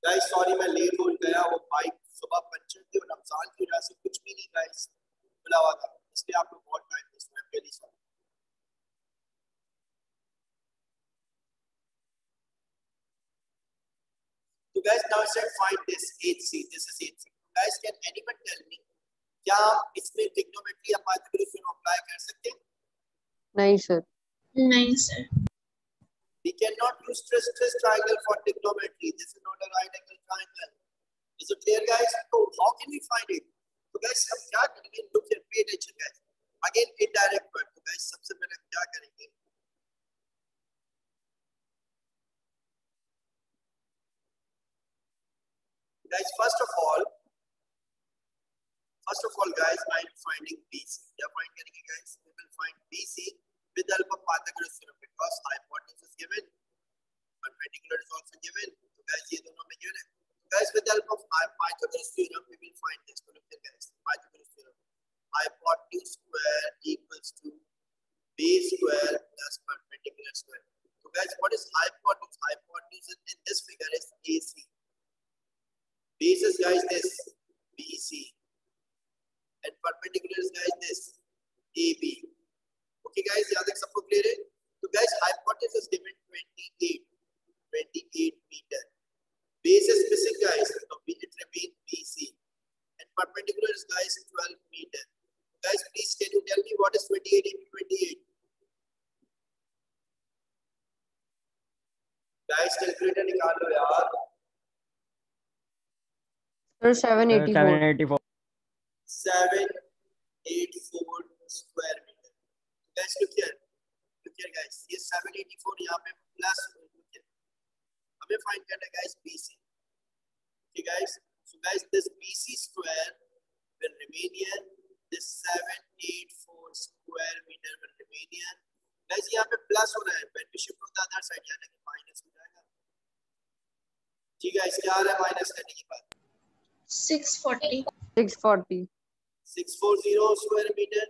गाइस सॉरी मैं late हो गया वो बाइक सुबह पंचर थी और रमजान की वजह से कुछ भी नहीं गाइस खुला हुआ था इसलिए आपको बहुत टाइम वेस्ट हुआ रियली सॉरी तो guys now set find this 8c this is 8c guys can anyone tell me क्या आप इसमें ट्रिग्नोमेट्री या पाइथागोरस अप्लाई कर सकते हैं नहीं sir. Nice, sir. we cannot use stress triangle for trigonometry this is not a right angle triangle is it clear guys so how can we find it so guys हम क्या करेंगे look at pay attention guys again indirect part तो guys सबसे पहले हम क्या करेंगे guys first of all guys I am finding BC क्या find करेंगे guys we will find BC with the help of Pythagoras theorem because hypotenuse is given perpendicular is also given so guys ये दोनों में given है guys with the help of Pythagoras theorem we will find this so look at guys Pythagoras theorem hypotenuse square equals to base square plus perpendicular square so guys what is hypotenuse hypotenuse in this figure is AC base is guys this BC and perpendicular is guys this AB okay guys yaad tak sabko clear hai so guys hypotenuse is given 28 meter base is missing guys so it remain BC and perpendicular is guys 12 meter guys please can you tell me what is 28 into 28 guys calculator nikal lo yaar Sir, Sir, 784. 784 square meter guys look here guys ये 784 यहाँ पे plus हमें find करना है guys BC okay guys so guys this BC square will remain here this 784 square meter will remain here guys यहाँ पे plus हो रहा है when we shift to the other side यानी कि माइनस हो जाएगा ठीक है इसके आ रहा है माइनस करने के बाद 640. 640. 640 square meter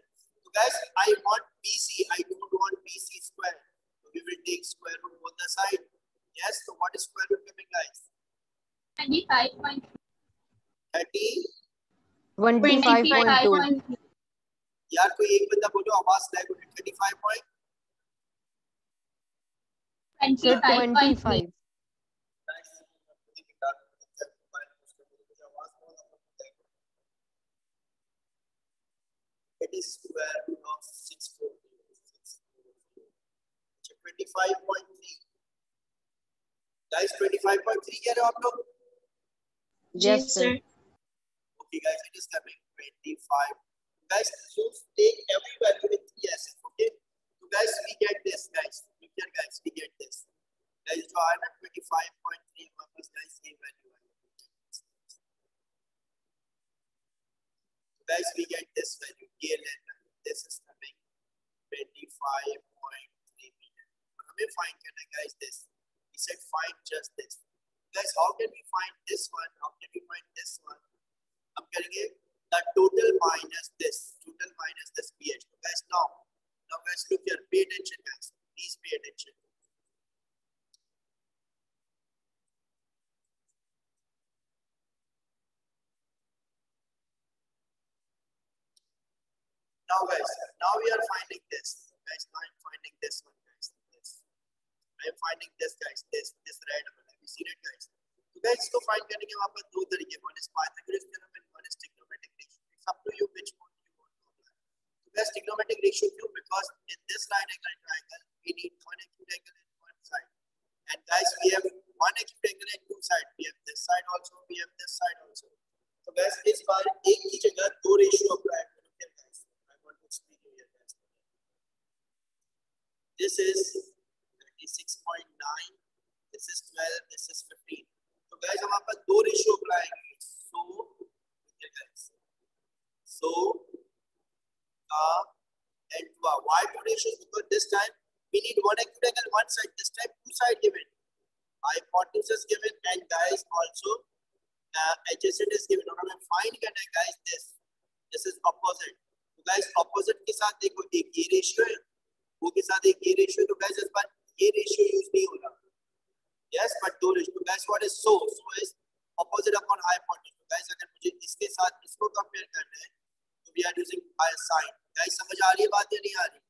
so guys I want BC I don't want BC square so we will take square root both the side yes so what is square root coming guys 25.2. 30 25.2. यार कोई एक बंदा बोलो आवाज like 35 point Sir, 25. it is square root of 25.3 guys 25.3 कह रहे हो आप लोग Yes, sir. okay guys it is coming 25 guys so take every value with yes okay so guys we get this guys we get this guys जो आ रहा है 25.3 वापस guys ये value है guys we get this value here and this is coming 25.3 meter हमें find करना है guys this we said find just this guys how can we find this one how can we find this one हम करेंगे the total minus this pH so guys now guys look here pay attention guys Please pay attention. Now guys, now we are finding this. Guys, now I'm finding this one, guys. This. I'm finding this, guys. This radical. Have you seen it, guys? So guys, इसको find करने के वहाँ पर दो तरीके. One is Pythagoras theorem and one is trigonometric ratio. It's up to you which one you want to apply. So guys, trigonometric ratio क्यों? Because in this right angle triangle, we need one acute angle in one side. And guys, we have one acute angle in two sides. We have this side also. We have this side also. So guys, इस बार एक की जगह दो ratio apply करो. This is 36.9, this is 12, this is 15. So guys, हम यहाँ पर दो ratio अप्लाएंगे. So, okay guys. So, and why two ratios? Because this time we need one acute angle one side. This time two side given. Hypotenuse is given and guys also adjacent is given. और हमें find करना है guys this. This is opposite. तो guys opposite के साथ देखो एक ये रेशियो है. वो के साथ एक ये रेशियो. तो गाइस इस बार ये रेशियो यूज नहीं होगा. यस बट दो ratio. Guys what is so is opposite upon hypotenuse. Guys अगर मुझे इसके साथ इसको कंपेयर करना है तो we are using sine. Guys समझ आ रही है बात या नहीं आ रही?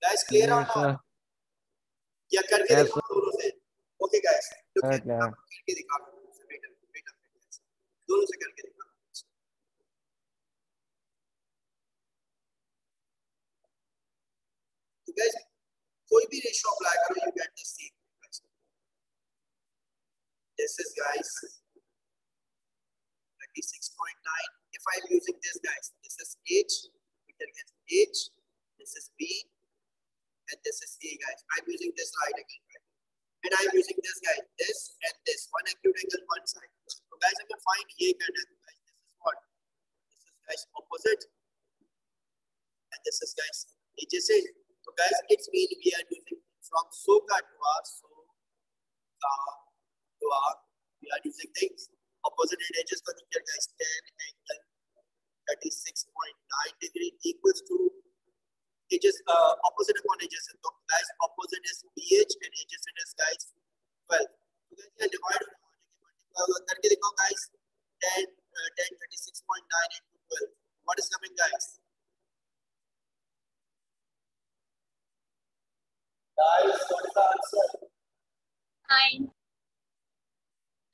गाइस क्लियर हो ना? या करके देखो दोनों से. ओके गाइस करके दिखा दो. दोनों से करके दिखा. Guys, कोई भी रेशियो अप्लाई करो, you get the same. This is guys 36.9. If I'm using this guys, this is H, we can get H, this is B, and this is A guys. I'm using this right again, right? And I'm using this guy, this and this, one acute angle one side. So guys, I'm gonna find A guys. This is what? This is guys opposite, and this is guys adjacent. So guys, it's mean we are using from SOCA to our we are using things opposite edges for the guys. 10 angle 36.9 degree equals to edges opposite upon adjacent. So guys, opposite is BH and adjacent is guys 12. So guys, we divide करके देखो guys. 10 36.9 into 12. What is coming guys? Guys, what is the answer? 9.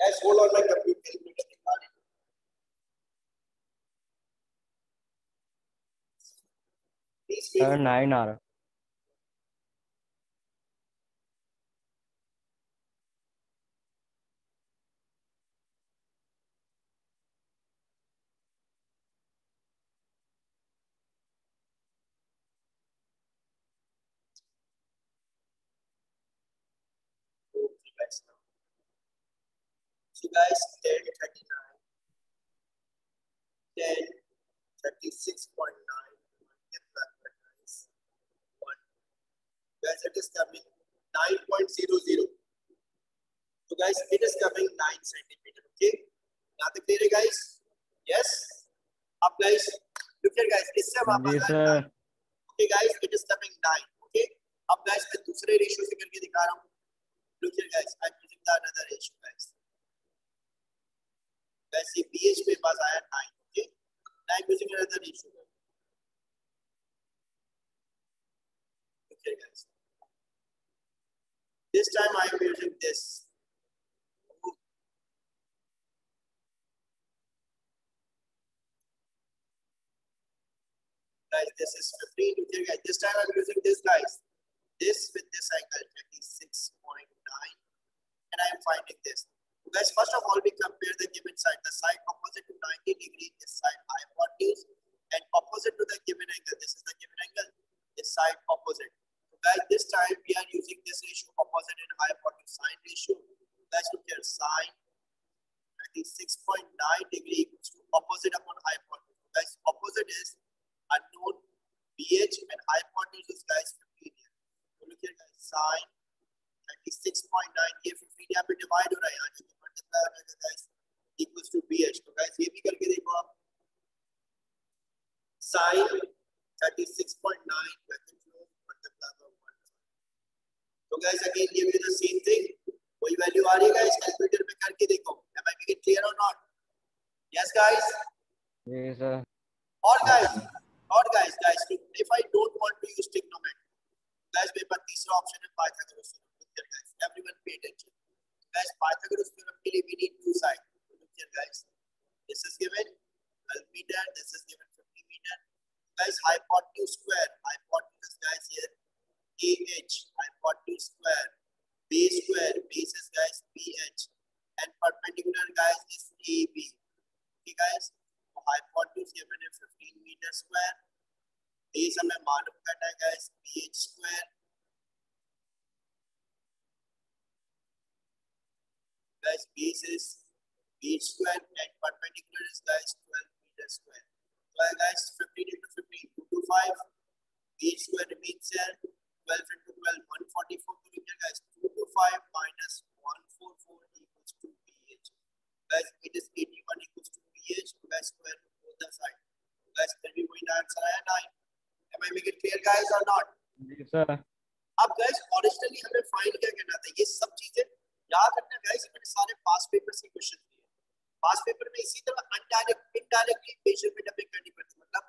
Guys, hold on my computer. Please wait. 9 आ रहा. So guys, 1039, 1036.9 guys. Guys, it is coming 9.00. So guys, it is coming 9 centimeter. Okay, now the clear guys. Yes. Up guys, look here guys. इससे हम okay guys, it is coming 9. Okay. अब guys मैं दूसरे ratio से करके दिखा रहा हूँ. Look here guys, I'm using the another ratio guys. Guys, see BH पे पास आया 9. Okay. Now I'm using another ratio. Look here guys. This time I'm using this. Guys, this is 15. Look here guys. This time I'm using this guys. This with this angle 26.9 and I am finding this. So guys, first of all we compare the given side. The side opposite to 90 degree, this side hypotenuse, and opposite to the given angle. This is the given angle. This side opposite. So guys, this time we are using this ratio opposite and hypotenuse sine ratio. Guys, look here, sine 36.9 degree equals to opposite upon hypotenuse. So guys, opposite is unknown BH and hypotenuse is guys 15 here. So look here guys, sine 36.9 ये 15 यहाँ पे divide हो रहा है, यहाँ जो multiply हो जाएगा guys equals to BH. तो guys ये भी करके देखो आप, sine 36.9 bracket close तो guys again give you the same thing. वही वैल्यू आ रही है guys, कैलकुलेटर में करके देखो. Am I making it clear or not? Yes guys. Yes, sir. Or guys, if I don't want to use trigonometry, guys मेरे पास तीसरा option है Pythagoras theorem. Look here guys, everyone pay attention. Guys Pythagoras theorem के लिए we need two sides. Look here guys, this is given 12 meter, this is given 50 meter. Guys hypotenuse square, hypotenuse guys here AH, hypotenuse square, base is guys BH, and perpendicular guys is AB. Okay guys, so hypotenuse given है 15 meter square, base हमें मालूम करना है guys BH square. Guys base is BH square and perpendicular is guys 12 meter square. So guys 15 into 15 2 to 5, BH square remains here. 12 into 12 144 meter guys, 2 to 5 minus 144 equals to BH. Guys it is 81 equals to BH. Guys square root both the side. Guys फिर भी वही answer आया 9. Am I making it clear guys or not? Yes, sir. अब guys originally हमें find क्या करना था, ये सब चीजें याद रखना guys. मैंने सारे पास पेपर से क्वेश्चन दिए. पास पेपर में इसी तरह इनडायरेक्टली मेजरमेंट हमें करनी पड़ती है, मतलब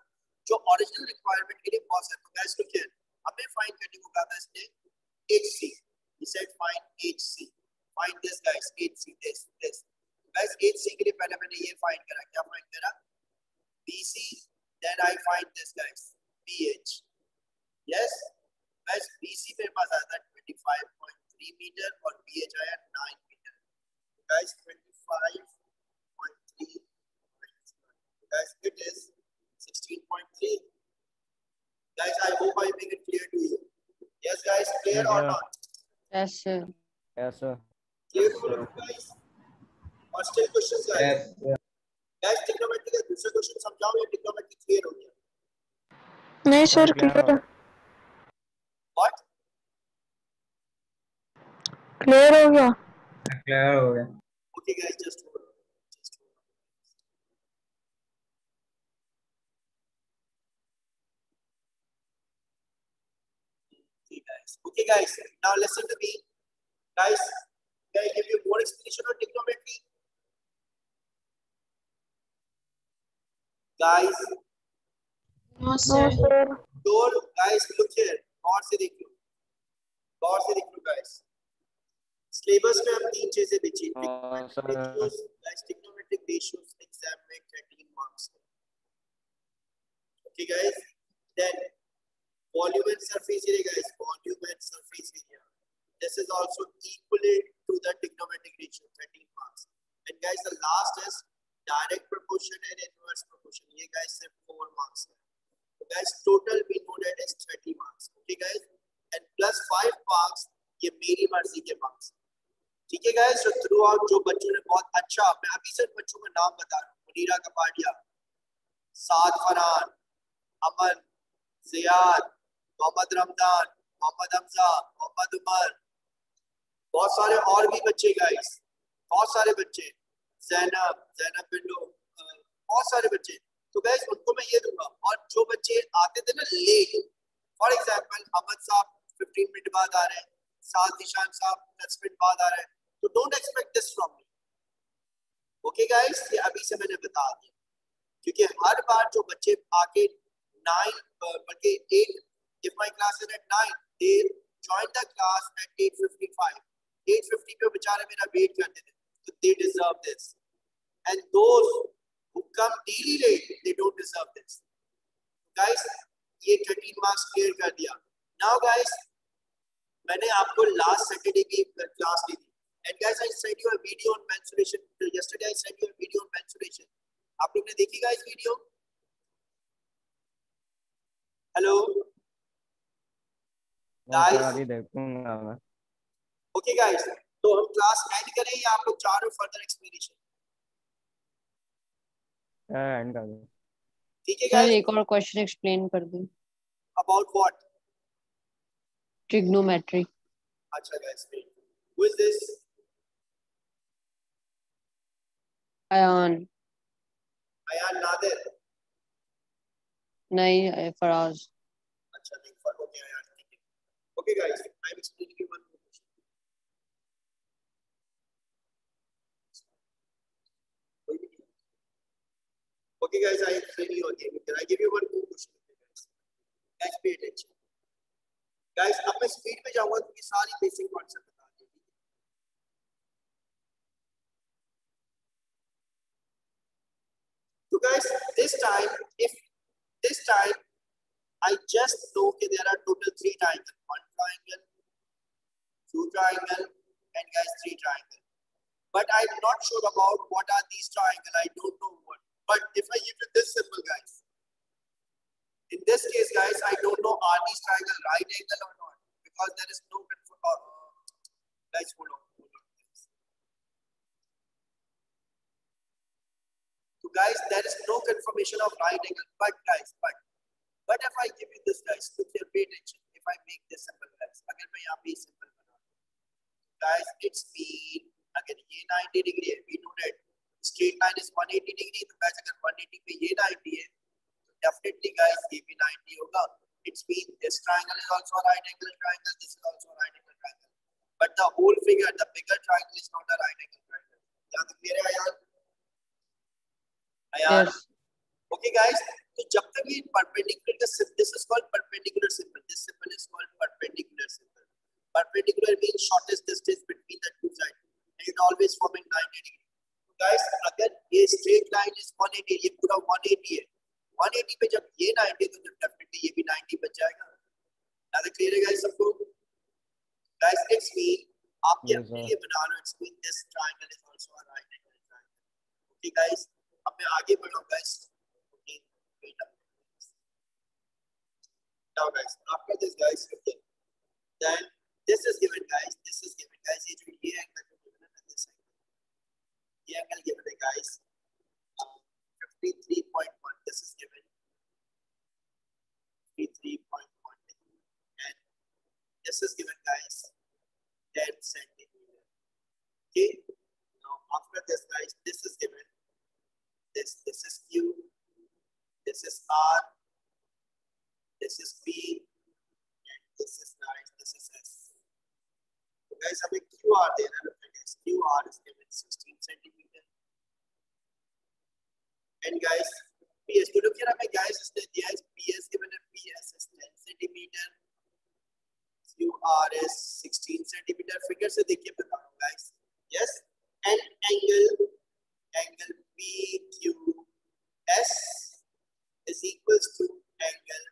जो ओरिजिनल रिक्वायरमेंट के लिए बहुत है. तो guys look here, हमें फाइंड करने को कहा था इसने HC. He said find HC. Find this guys, HC this. Guys HC के लिए पहले मैंने ये फाइंड करा. क्या फाइंड करा? BC. Then I find this guys BH. Yes. Guys BC मेरे पास आया था 25.3 मीटर और BH आया 9 metre. Guys 25.3. Guys it is 16.3. Guys, I hope I make it clear to you. Yes, guys, clear or not? Yes, sir. Yes, sir. Clear to you guys? Or still questions, guys? Yes, sir. Guys, trigonometry का दूसरा question समझाओ या trigonometry clear हो गया? नहीं sir Clear clear हो- What? Clear हो गया. Clear हो गया. Okay, guys, just hold on. Just hold on. Okay, guys. Now listen to me. Guys, can I give you more explanation on trigonometry? Guys, No, no sir. Sir. sure. Guys, look here. गौर से देख लो. गौर से देख लो, guys. Syllabus में हम तीन चीजें देखी. sir. Ratios, guys, trigonometric ratios exam में 13 marks. Okay, guys. Then volume and surface area, guys. Volume and surface area. This is also equivalent to the trigonometric ratio, 13 marks. And guys, the last is direct proportion and inverse proportion. ये guys सिर्फ 4 marks है. So guys, total we know that is 30 marks. Okay, guys. And plus 5 marks ये मेरी मर्जी के marks. ठीक है guys, so throughout जो बच्चों ने बहुत अच्छा, मैं अभी सिर्फ बच्चों का नाम बता रहा हूँ. मुनीरा कपाडिया, साद फरहान, अमन, जियाद, मोहम्मद रमजान, मोहम्मद हमजा, मोहम्मद उमर, बहुत सारे और भी बच्चे गाइस, बहुत सारे बच्चे, जैनब बिल्लो, बहुत सारे बच्चे. तो गाइस उनको मैं ये दूंगा. और जो बच्चे आते थे ना लेट, फॉर एग्जांपल अहमद साहब 15 मिनट बाद आ रहे हैं, साद निशान साहब 10 मिनट बाद आ रहे हैं, तो don't expect this from me. Okay guys, ये अभी से मैंने बता दिया, क्योंकि हर बार जो बच्चे आके 9 बल्कि 8, if my class is at 9, they join the class at 8:55. 8:50 पे बेचारे मेरा वेट करते थे, so they deserve this. And those who come daily late, they don't deserve this. Guys, ये 13 marks clear कर दिया. Now guys, मैंने आपको last Saturday की class ली थी. And guys, I sent you a video on mensuration. Yesterday I sent you a video on mensuration. आप लोग ने देखी guys video? Hello. Sir, अभी देखूंगा मैं. Okay guys, तो हम क्लास एंड करें या आप लोग चाह रहे हो फर्दर एक्सप्लेनेशन? एंड कर दो. ठीक है सर गाइस. एक और क्वेश्चन एक्सप्लेन कर दो. About what? ट्रिग्नोमेट्री. अच्छा guys, who is this? Ayan. Ayan Nadir. नहीं फराज. अच्छा नहीं, फर्क हो गया यार. ठीक है. Okay guys, I am explaining you one more again. I give you one more question, guys. Guys, pay attention. Guys, अब मैं स्पीड में जाऊंगा तो ये सारी बेसिक कॉन्सेप्ट बता देंगे. So guys, this time I just know that there are total 3 triangles. 1 triangle, 2 triangle, and guys 3 triangle. But I'm not sure about what are these triangles. I don't know what. But if I give you this symbol, guys, in this case, guys, I don't know are these triangles right angle or not, because there is no guys, hold on. So guys, there is no confirmation of right angle. But guys, but if I give you this, guys, look here, pay attention. If I make this symbol, guys, अगर मैं यहाँ पे symbol बना, guys, it's mean अगर ये 90 degree है, we know that straight line is 180 degree. तो guys, अगर 180 पे ये 90 है, तो definitely guys ये भी 90 होगा. It's mean this triangle is also a right angle triangle. This is also a right angle triangle. But the whole figure, the bigger triangle is not a right angle triangle. यहाँ तक clear है यार? Yes. Okay, guys. So जब तक ये perpendicular, this is called perpendicular symbol. This symbol is called perpendicular symbol. Perpendicular means shortest distance between the two sides. And it always forming 90 degree. So guys, अगर ये straight line is 180, ये पूरा 180 है. 180 पे जब ये 90 तो definitely ये भी 90 बच जाएगा. ज़्यादा clear है guys सबको? Guys, it's mean आप ये अपने लिए बना लो. It's mean this triangle is also a right angle triangle. Okay, guys. अब मैं आगे बढ़ूँ guys. Okay, wait up. Now guys, after this guys, okay. Then this is given guys. This is given guys. ये जो ये angle जो given है this angle. ये angle given है guys. 53.1. This is given. 53.1. And this is given guys. 10 centimeter. Okay. Now after this guys, this is given. This is Q, this is R, this is P, and this is guys, this is S. So guys, हमें QR देना है. Guys, QR is given 16 centimeter. And guys, PS तो look here हमें guys इसने दिया है PS given है PS is 10 centimeter. QR is 16 centimeter. Figure से देखिए बता रहा हूँ guys. Yes, and angle PQS is equals to angle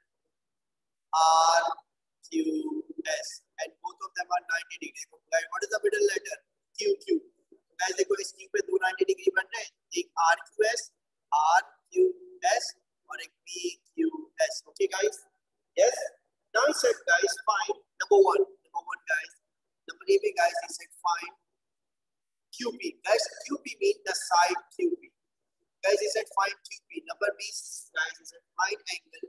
RQS, and both of them are 90 degree. Guys, what is the middle letter? QQ. Guys, देखो इस Q पे दो 90 degree बन रहे हैं. एक RQS और एक PQS. Okay, guys. Yes. Now he said, guys, find number one guys. Number A में guys he said find QP. Guys, QP means the side QP. Guys, he said find QP. Number B, guys, he said find angle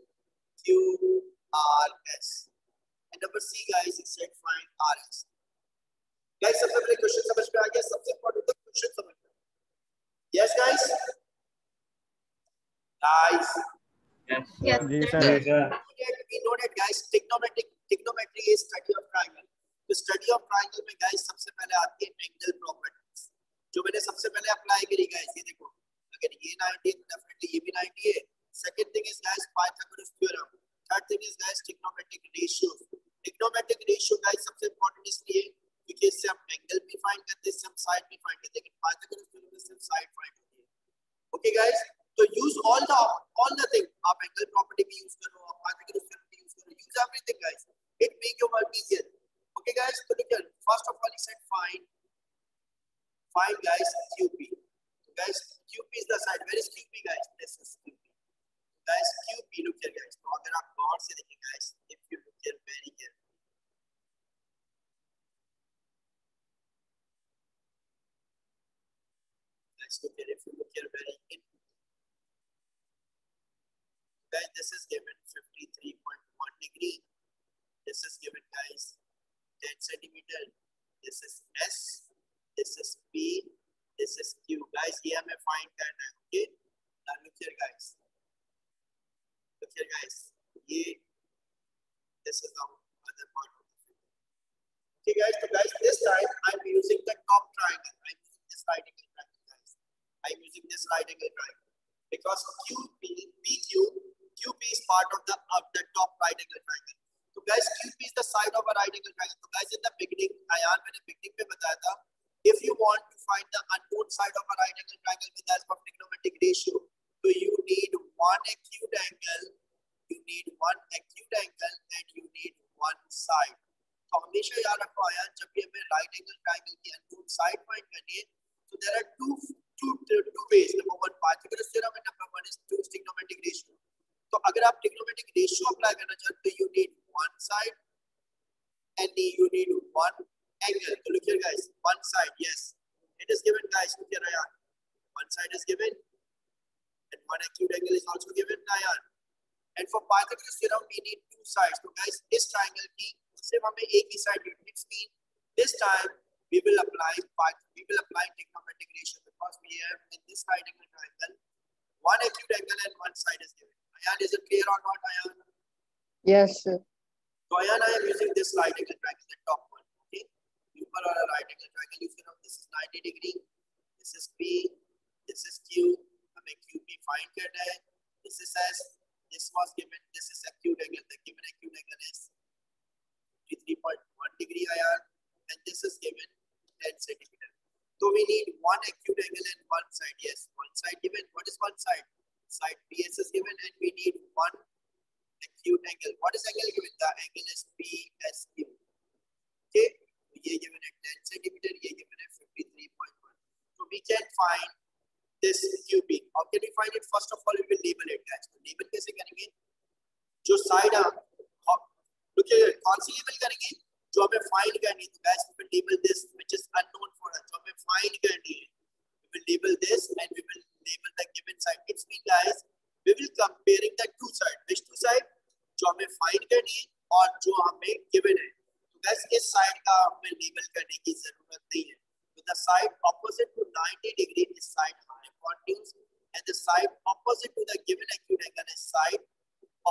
QRS. And number C, guys, he said find RS. Guys, सबसे पहले question समझ में आ गया. सबसे important तो question समझ में. Yes, guys. Guys. Yes. Yes, जी sir. Sir. Yes, sir. We know that, guys. Trigonometry is study of triangle. तो study of triangle में guys सबसे पहले आती है angle properties. जो मैंने सबसे पहले अप्लाई करी guys, ये देखो. अगर ये 90 है तो डेफिनेटली ये भी 90 है. Second thing is guys Pythagoras theorem. Third thing is guys trigonometric ratios. Trigonometric ratio guys सबसे important इसलिए क्योंकि इससे हम एंगल भी फाइंड करते हैं, इससे हम साइड भी फाइंड करते हैं. लेकिन Pythagoras theorem में सिर्फ साइड फाइंड होती है. Okay guys, तो use all the thing. आप एंगल प्रॉपर्टी भी यूज करो, आप Pythagoras theorem भी यूज करो. Use everything guys. It make your work easier. Okay guys, so look here. First of all he said find guys QP. So guys, QP is the side. Where is QP guys? This is QP. Guys, QP, look here guys. तो अगर आप गौर से देखें guys, if you look here very carefully. Guys, look here. If you look here very carefully. Guys, this is given 53.1 degree. This is given guys 10 centimeter. This is S. This is P. This is Q. Guys, here हमें find करना है. Okay. Now look here guys. Look here guys. This is the other part of the figure. Okay guys. So guys, this time I'm using the top triangle. I'm using this right angle triangle guys. I'm using this right angle triangle. because QP is part of the top right angle triangle. So guys, QP is the side of a right angle triangle. So guys, in the beginning, Ayan मैंने beginning में बताया था, if you want to find the unknown side of a right angle triangle with the help of trigonometric ratio, so you need one acute angle, and you need one side. तो हमेशा याद रखो आयान, जब भी हमें राइट एंगल ट्रायंगल की unknown side find करनी है, so there are two ways. Number one, Pythagoras theorem, and number one is trigonometric ratio. तो अगर आप trigonometric ratio अप्लाई करना चाहते हो, you need one side and you need one angle. So look here guys, one side, yes, it is given guys. Look here Ayan, one side is given and one acute angle is also given Ayan. And for Pythagoras theorem we need two sides. So guys, this triangle की सिर्फ हमें एक ही side use mean this time we will apply trigonometric ratio because we have in this right angle triangle one acute angle and one side is given. Ayan, is it clear or not Ayan? Yes, sir. So Ayan, I am using this right angle triangle, the top one. Okay, ऊपर वाला right angle triangle use करो. This is 90 degree, this is P, this is Q. हमें QP find करना है. This is S, this was given, this is acute angle. The given acute angle is 3.1 degree Ayan, and this is given 10 centimeter. So we need one acute angle and one side. Yes, one side given. What is one side? Side PS is given, and we need one acute angle. What is angle given? The angle is PSQ. Okay, ये given at 10 centimeter, ये given at 53.1. So we can find this QP. How can we find it? First of all, we will label it, guys. तो label कैसे करेंगे? जो side look here, कौन सी label करेंगे? जो हमें find करनी है. तो guys, we will label this which is unknown for us. जो हमें find करनी है, we will label this and we will label the given side. It's mean guys, we will comparing the two side. Which two side? जो हमें find करनी है और जो हमें given है. तो guys, इस side का हमें label करने की जरूरत नहीं है. So the side opposite to 90 degree is side hypotenuse, and the side opposite to the given acute angle is side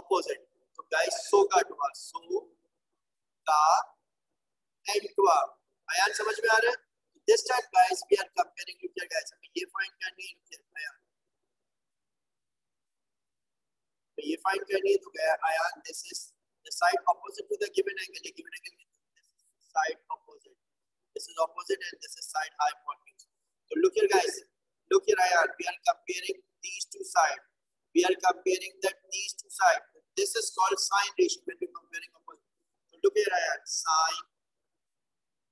opposite. So guys, so का टुआ, so का and टुआ. आयान समझ में आ रहा है? This time guys, we are comparing. Look here guys, हमें ये find करनी है. Look here आयान, तो ये find करनी है. तो Ayaan, this is the side opposite to the given angle. The given angle is side opposite. This is opposite and this is side hypotenuse. So look here guys, look here Ayan, we are comparing these two sides. We are comparing these two sides. This is called sine ratio when we are comparing opposite. So look here Ayan, sine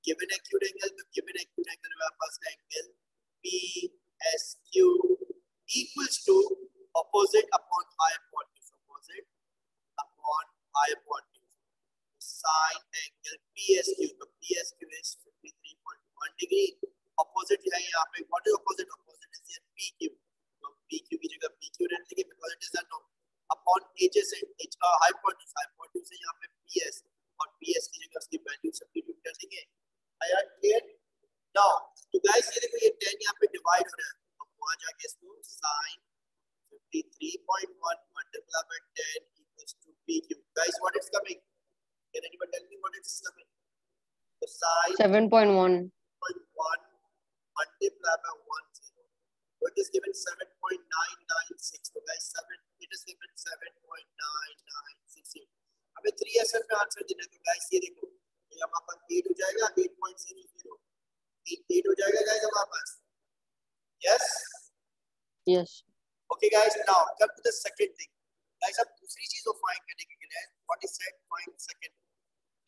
given acute angle, the given acute angle where first angle PSQ equals to opposite upon hypotenuse. Opposite upon hypotenuse. Sine angle PSQ. So PSQ is 53.1 degree. Opposite है यहाँ पे. What is opposite? Opposite is here PQ. So PQ की जगह PQ रहने देंगे because it is unknown. Upon adjacent hypotenuse. Hypotenuse है यहाँ पे PS और PS की जगह उसकी वैल्यू सब्स्टिट्यूट कर देंगे. आया clear? Now, तो guys ये देखो, ये 10 यहाँ पे डिवाइड हो रहा है. हम वहाँ जाके इसको sin 53.1 multiplied by 10 equals to PQ. Guys, what is coming? Can anyone tell me what is coming? The sin 7.1. 7.1 multiplied by 10. So it is given 7.996. So guys, it is given 7.996. हमें 3SL में answer देना है. तो guys ये देखो, ये हमारे पास 8 हो जाएगा. 8.00. 8 हो जाएगा guys हमारे पास. Yes? Yes. Okay guys, now come to the second thing. Guys, अब दूसरी चीज को find करने के लिए what is said find second.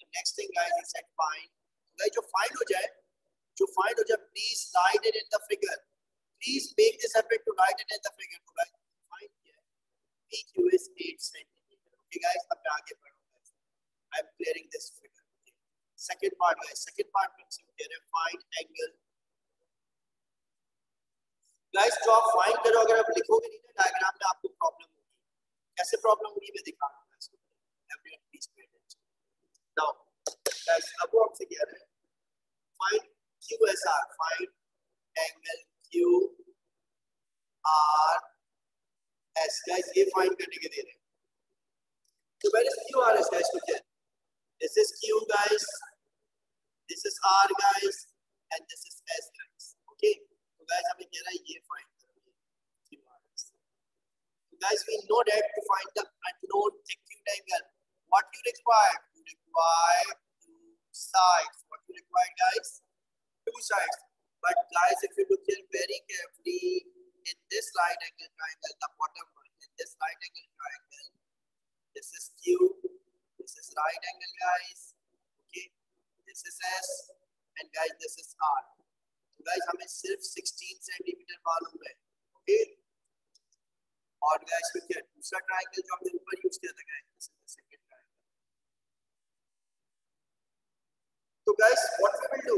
The next thing guys is said find. Guys जो find हो जाए, please write it in the figure. Please make this effort to write it in the figure. तो guys find here PQ is 8 centimeter. Okay guys, अब मैं आगे बढ़ूंगा. I am clearing this figure. Okay. Second part guys, second part means you can find angle. Guys जो आप find करो, अगर आप लिखोगे नहीं ना डायग्राम में, आपको प्रॉब्लम होगी. कैसे प्रॉब्लम होगी मैं दिखा रहा हूँ इसको. Everyone please pay attention. Now guys, अब वो आपसे कह रहे हैं find QSR, find angle QRS. guys ये फाइंड करने के दे रहे हैं. So where is QRS guys? Look here. This is Q guys, this is R guys, and this is S guys. Okay. तो guys हमें कह रहा है ये फाइंड करो QRS. Guys, we know that to find the unknown acute angle, what you require? You require two sides. What you require, guys? Two sides. But guys, if you look here very carefully, in this right angle triangle, the bottom one, in this right angle triangle, this is Q, this is right angle, guys. Okay, this is S, and guys, this is R. So guys, हमें सिर्फ 16 centimetre मालूम है. Okay. और guys फिर क्या दूसरा triangle जो हमने ऊपर यूज किया था गाइस, सेकंड ट्रायंगल. तो guys what we will do,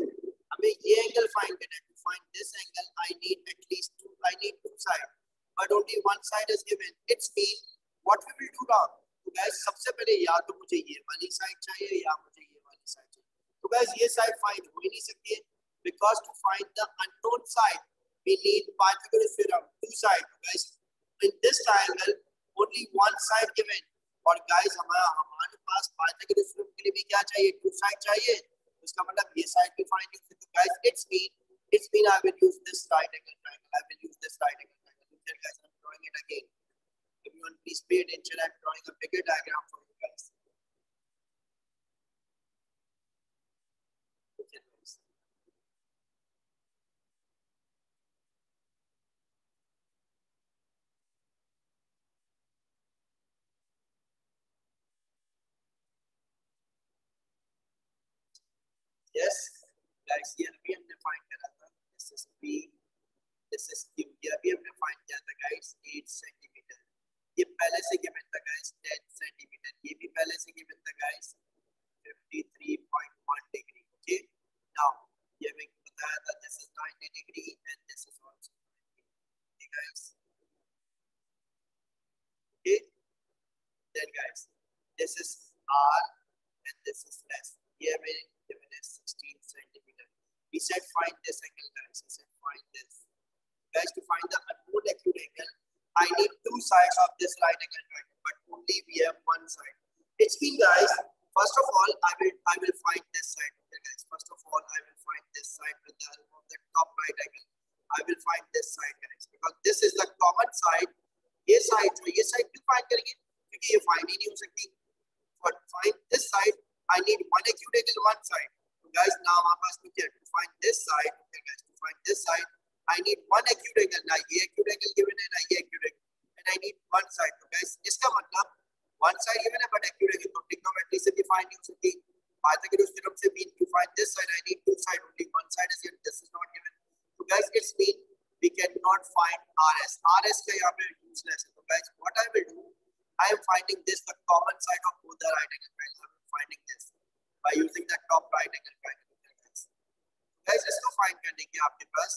हमें ये एंगल फाइंड करना है. To find this angle I need at least two side, but only one side is given. It's mean what we will do now. तो guys सबसे पहले या तो मुझे ये वाली साइड चाहिए या मुझे ये वाली साइड चाहिए. तो गाइस ये साइड फाइंड हो ही नहीं सकती है, because to find the unknown side we need Pythagoras theorem, two side. Guys in this triangle only one side given, और guys हमारे पास पाइथागोरस थ्योरम के लिए भी क्या चाहिए? टू साइड चाहिए. इसका मतलब ये साइड भी फाइंड यूज. तो guys it's mean I will use this right angle triangle. I will use this right angle triangle. Look here guys, I'm drawing it again. Everyone please pay attention. I'm drawing a bigger diagram for you guys. Look here guys. Yes, guys, ये अभी हमने find करा था. This is B, this is Q. ये अभी हमने find किया था guys 8 सेंटीमीटर. ये पहले से गिवन था guys 10 सेंटीमीटर. ये भी पहले से गिवन था guys 53.1 डिग्री. Okay, now ये हमें बताया था this is 90 degree and this is also 90. Okay guys. Okay, then guys this is R and this is S. ये हमें given is 16 centimeter. We said find this angle, guys. We said find this. Guys, to find the unknown acute angle, I need two sides of this right angle triangle, but only we have one side. It's mean, guys. First of all, I will find this side. Okay, guys. First of all, I will find this side with the help of the top right angle. I will find this side, guys, because this is the common side. ये side क्यों find करेंगे? क्योंकि ये find ही नहीं हो सकती. For find this side, I need one acute angle, one side. So guys, now हमारे पास क्या है? To find this side, okay guys, to find this side, I need one acute angle. ना ये acute angle given है, ना ये acute angle, and I need one side. So guys, इसका मतलब one side given है, but acute angle तो trigonometry से भी find नहीं हो सकती. Pythagoras theorem से mean to find this side, I need two side. Only one side is given. This is not given. So guys, it's mean we cannot find RS. RS का यहाँ पे useless है. So guys, what I will do, I am finding this the common side of both the right angle triangles. Finding this by using the top right angle triangle. Guys, इसको find करने के आपके पास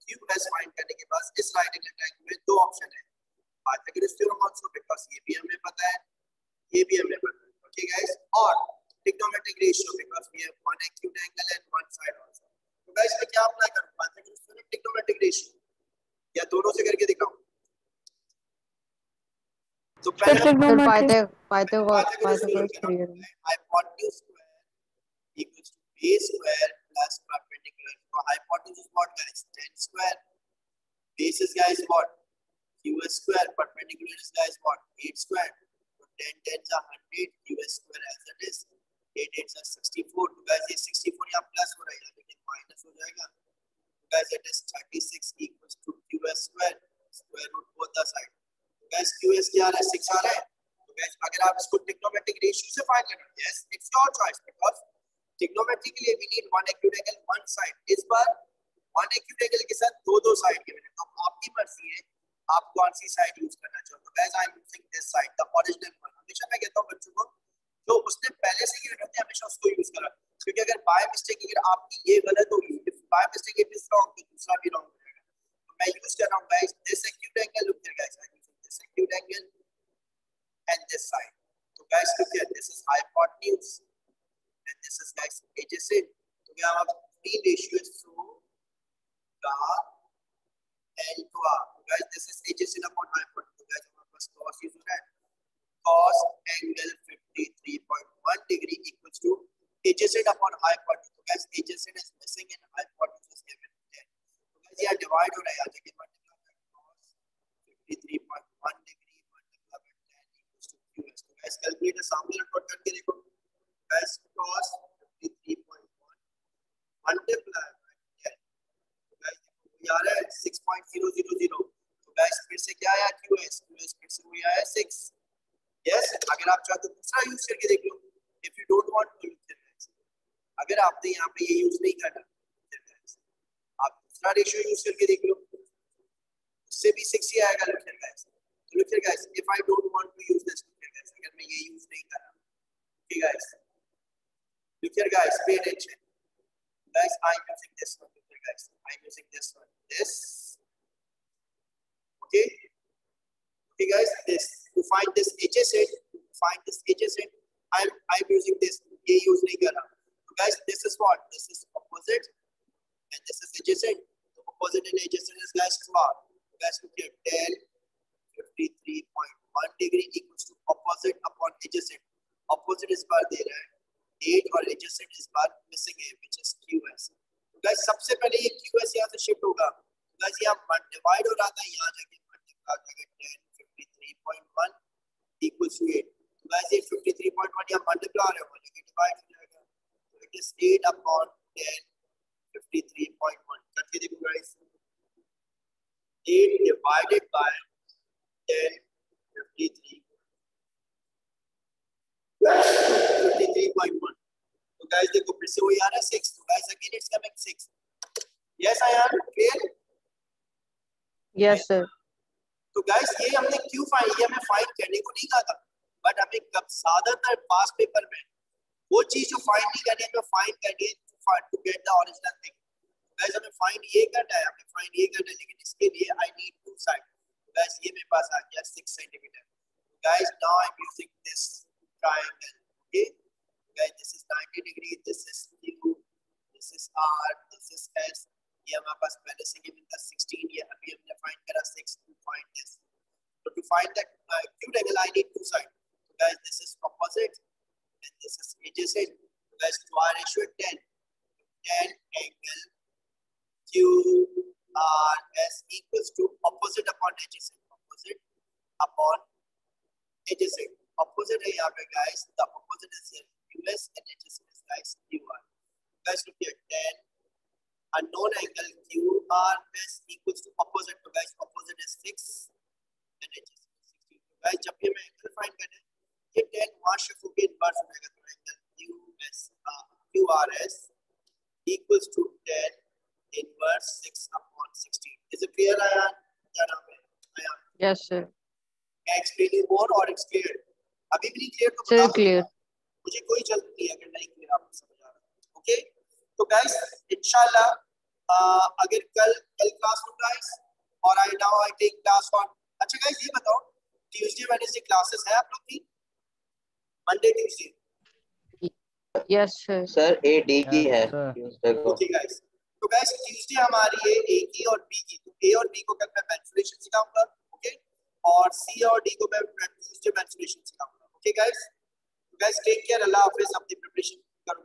QS find करने के पास इस right angle triangle में दो option है. Pythagoras theorem also, because ये भी हमें पता है, ये भी हमें पता है. Okay guys, और trigonometric ratio, because we have one acute angle and one side also. तो guys मैं क्या अप्लाई करूँ? Pythagoras theorem, trigonometric ratio, या दोनों से करके दिखाऊं? तो पहले Pythagoras theorem. hypotenuse square equals to base square plus perpendicular. So hypotenuse is what guys? 10 square. Base is guys what? QS square. Perpendicular is guys what? 8 square. So 10 tens are 100. QS square as it is. 8 8s are 64. तो guys ये 64 यहाँ plus हो रहा है, लेकिन minus हो जाएगा. तो guys it is 36 equals to QS square. Square root both the side. तो guys QS क्या आ रहा है? 6 आ रहा है. अगर आप इसको ट्रिग्नोमेट्रिक रेशियो से फाइंड करना, yes it's your choice, because trigonometry के लिए we need one acute angle one side. इस बार वन एक्यूट एंगल के साथ दो साइड गिवन है, तो आपकी मर्जी है आप कौन सी साइड यूज करना चाहो. तो guys I am using this side, the original one. हमेशा मैं कहता हूं बच्चों को जो उसने पहले से गिवन होते हैं हमेशा उसको यूज करा, क्योंकि अगर बाय मिस्टेक अगर आपकी ये गलत होगी, if by mistake it is wrong, तो दूसरा भी रॉन्ग हो जाएगा. तो मैं यूज कर रहा हूं guys this acute angle. Look here guys, I am using this acute angle and this side. So guys look here, this is hypotenuse and this is guys adjacent. So we have three ratios through the L to R. So guys this is adjacent upon hypotenuse. So guys हमारे पास cos use हो रहा है. Cos angle 53.1 degree equals to adjacent upon hypotenuse. So guys adjacent is missing and hypotenuse is given 10. So guys यहाँ divide हो रहा है, यहाँ देखिए multiply cos 53.1 degree कैलकुलेटर सामने नोट करके देखो guys cos 53.1 multiply by 10 guys ये आ रहा है 6.000 तो guys फिर से क्या आया QS फिर से वही आया 6 यस अगर आप चाहते तो दूसरा यूज करके देख लो if you don't want to use अगर आपने यहाँ पे ये यूज नहीं करना आप दूसरा रेशियो यूज करके देख लो उससे भी 6 ही आएगा look here guys so look here guys if I don't want to use this look here guys अगर मैं ये यूज नहीं कर रहा okay guys look here guys pay attention guys I'm using this one look here guys I'm using this one this okay guys this to find this adjacent I'm using this ये use नहीं कर रहा so guys this is what this is opposite and this is adjacent so opposite and adjacent is guys what guys look here 10 53.1 degree equals to opposite upon adjacent opposite इस बार दे रहा है 8 और adjacent इस बार missing है which is QS तो guys सबसे पहले ये QS यहाँ से शिफ्ट होगा तो guys यहाँ डिवाइड हो रहा था यहाँ जाके मल्टीप्लाई हो जाएगा 10 53.1 equals to 8 तो guys ये 53.1 यहाँ मल्टीप्लाई हो रहा है लेकिन डिवाइड हो जाएगा तो it is 8 upon 10 53.1 करके देखो guys 8 divided by 10 53 53.1 तो guys देखो फिर से वही आ रहा है 6 तो guys again it's coming 6 yes Ayan clear Yes, sir. तो guys ये हमने क्यों फाइंड किया हमें फाइंड करने को नहीं कहा था बट हमें कब ज्यादातर पास पेपर में वो चीज जो फाइंड नहीं करनी है तो फाइंड करनी है to get the original thing guys हमें फाइंड ये करना है लेकिन इसके लिए I need to side guys ये मेरे पास आ गया 6 centimetre guys now I am using this triangle okay guys this is 90 degree this is Q this is R this is S ये हमारे पास पहले से गिवन था 16 ये अभी हमने फाइंड करा 6 to find this so to find that acute angle I need two sides so guys this is opposite and this is adjacent so guys to our ratio 10 angle QRS equals to opposite upon adjacent opposite है यहाँ पे guys the opposite is here QS and adjacent is guys QR guys look here 10 unknown angle QRS equals to opposite so guys opposite is 6 and adjacent is 16 so guys जब भी मैं angle find करना है ये 10 वहाँ shift होके inverse हो जाएगा तो angle QRS equals to 10 inverse 6 upon 16 is it clear Ayan क्या नाम है Ayan Yes, sir. क्या explaining more or it's clear अभी भी नहीं clear तो Sir, बताओ clear. मुझे कोई जल्दी नहीं है अगर नहीं clear आपको समझ आ रहा है ओके तो guys इंशाल्लाह अगर कल क्लास हो guys और I now I take class on अच्छा guys ये बताओ Tuesday Wednesday क्लासेस है आप लोग की Monday Tuesday Yes, sir. Sir A D की है Yes, sir. Tuesday को ओके गाइस तो गाइस ट्यूसडे हमारी है ए की और बी की तो ए और बी को कल मैं मेंसुरेशन सिखाऊंगा ओके और सी और डी को मैं ट्यूसडे मेंसुरेशन सिखाऊंगा ओके गाइस टेक केयर अल्लाह हाफिज अपनी प्रिपरेशन करो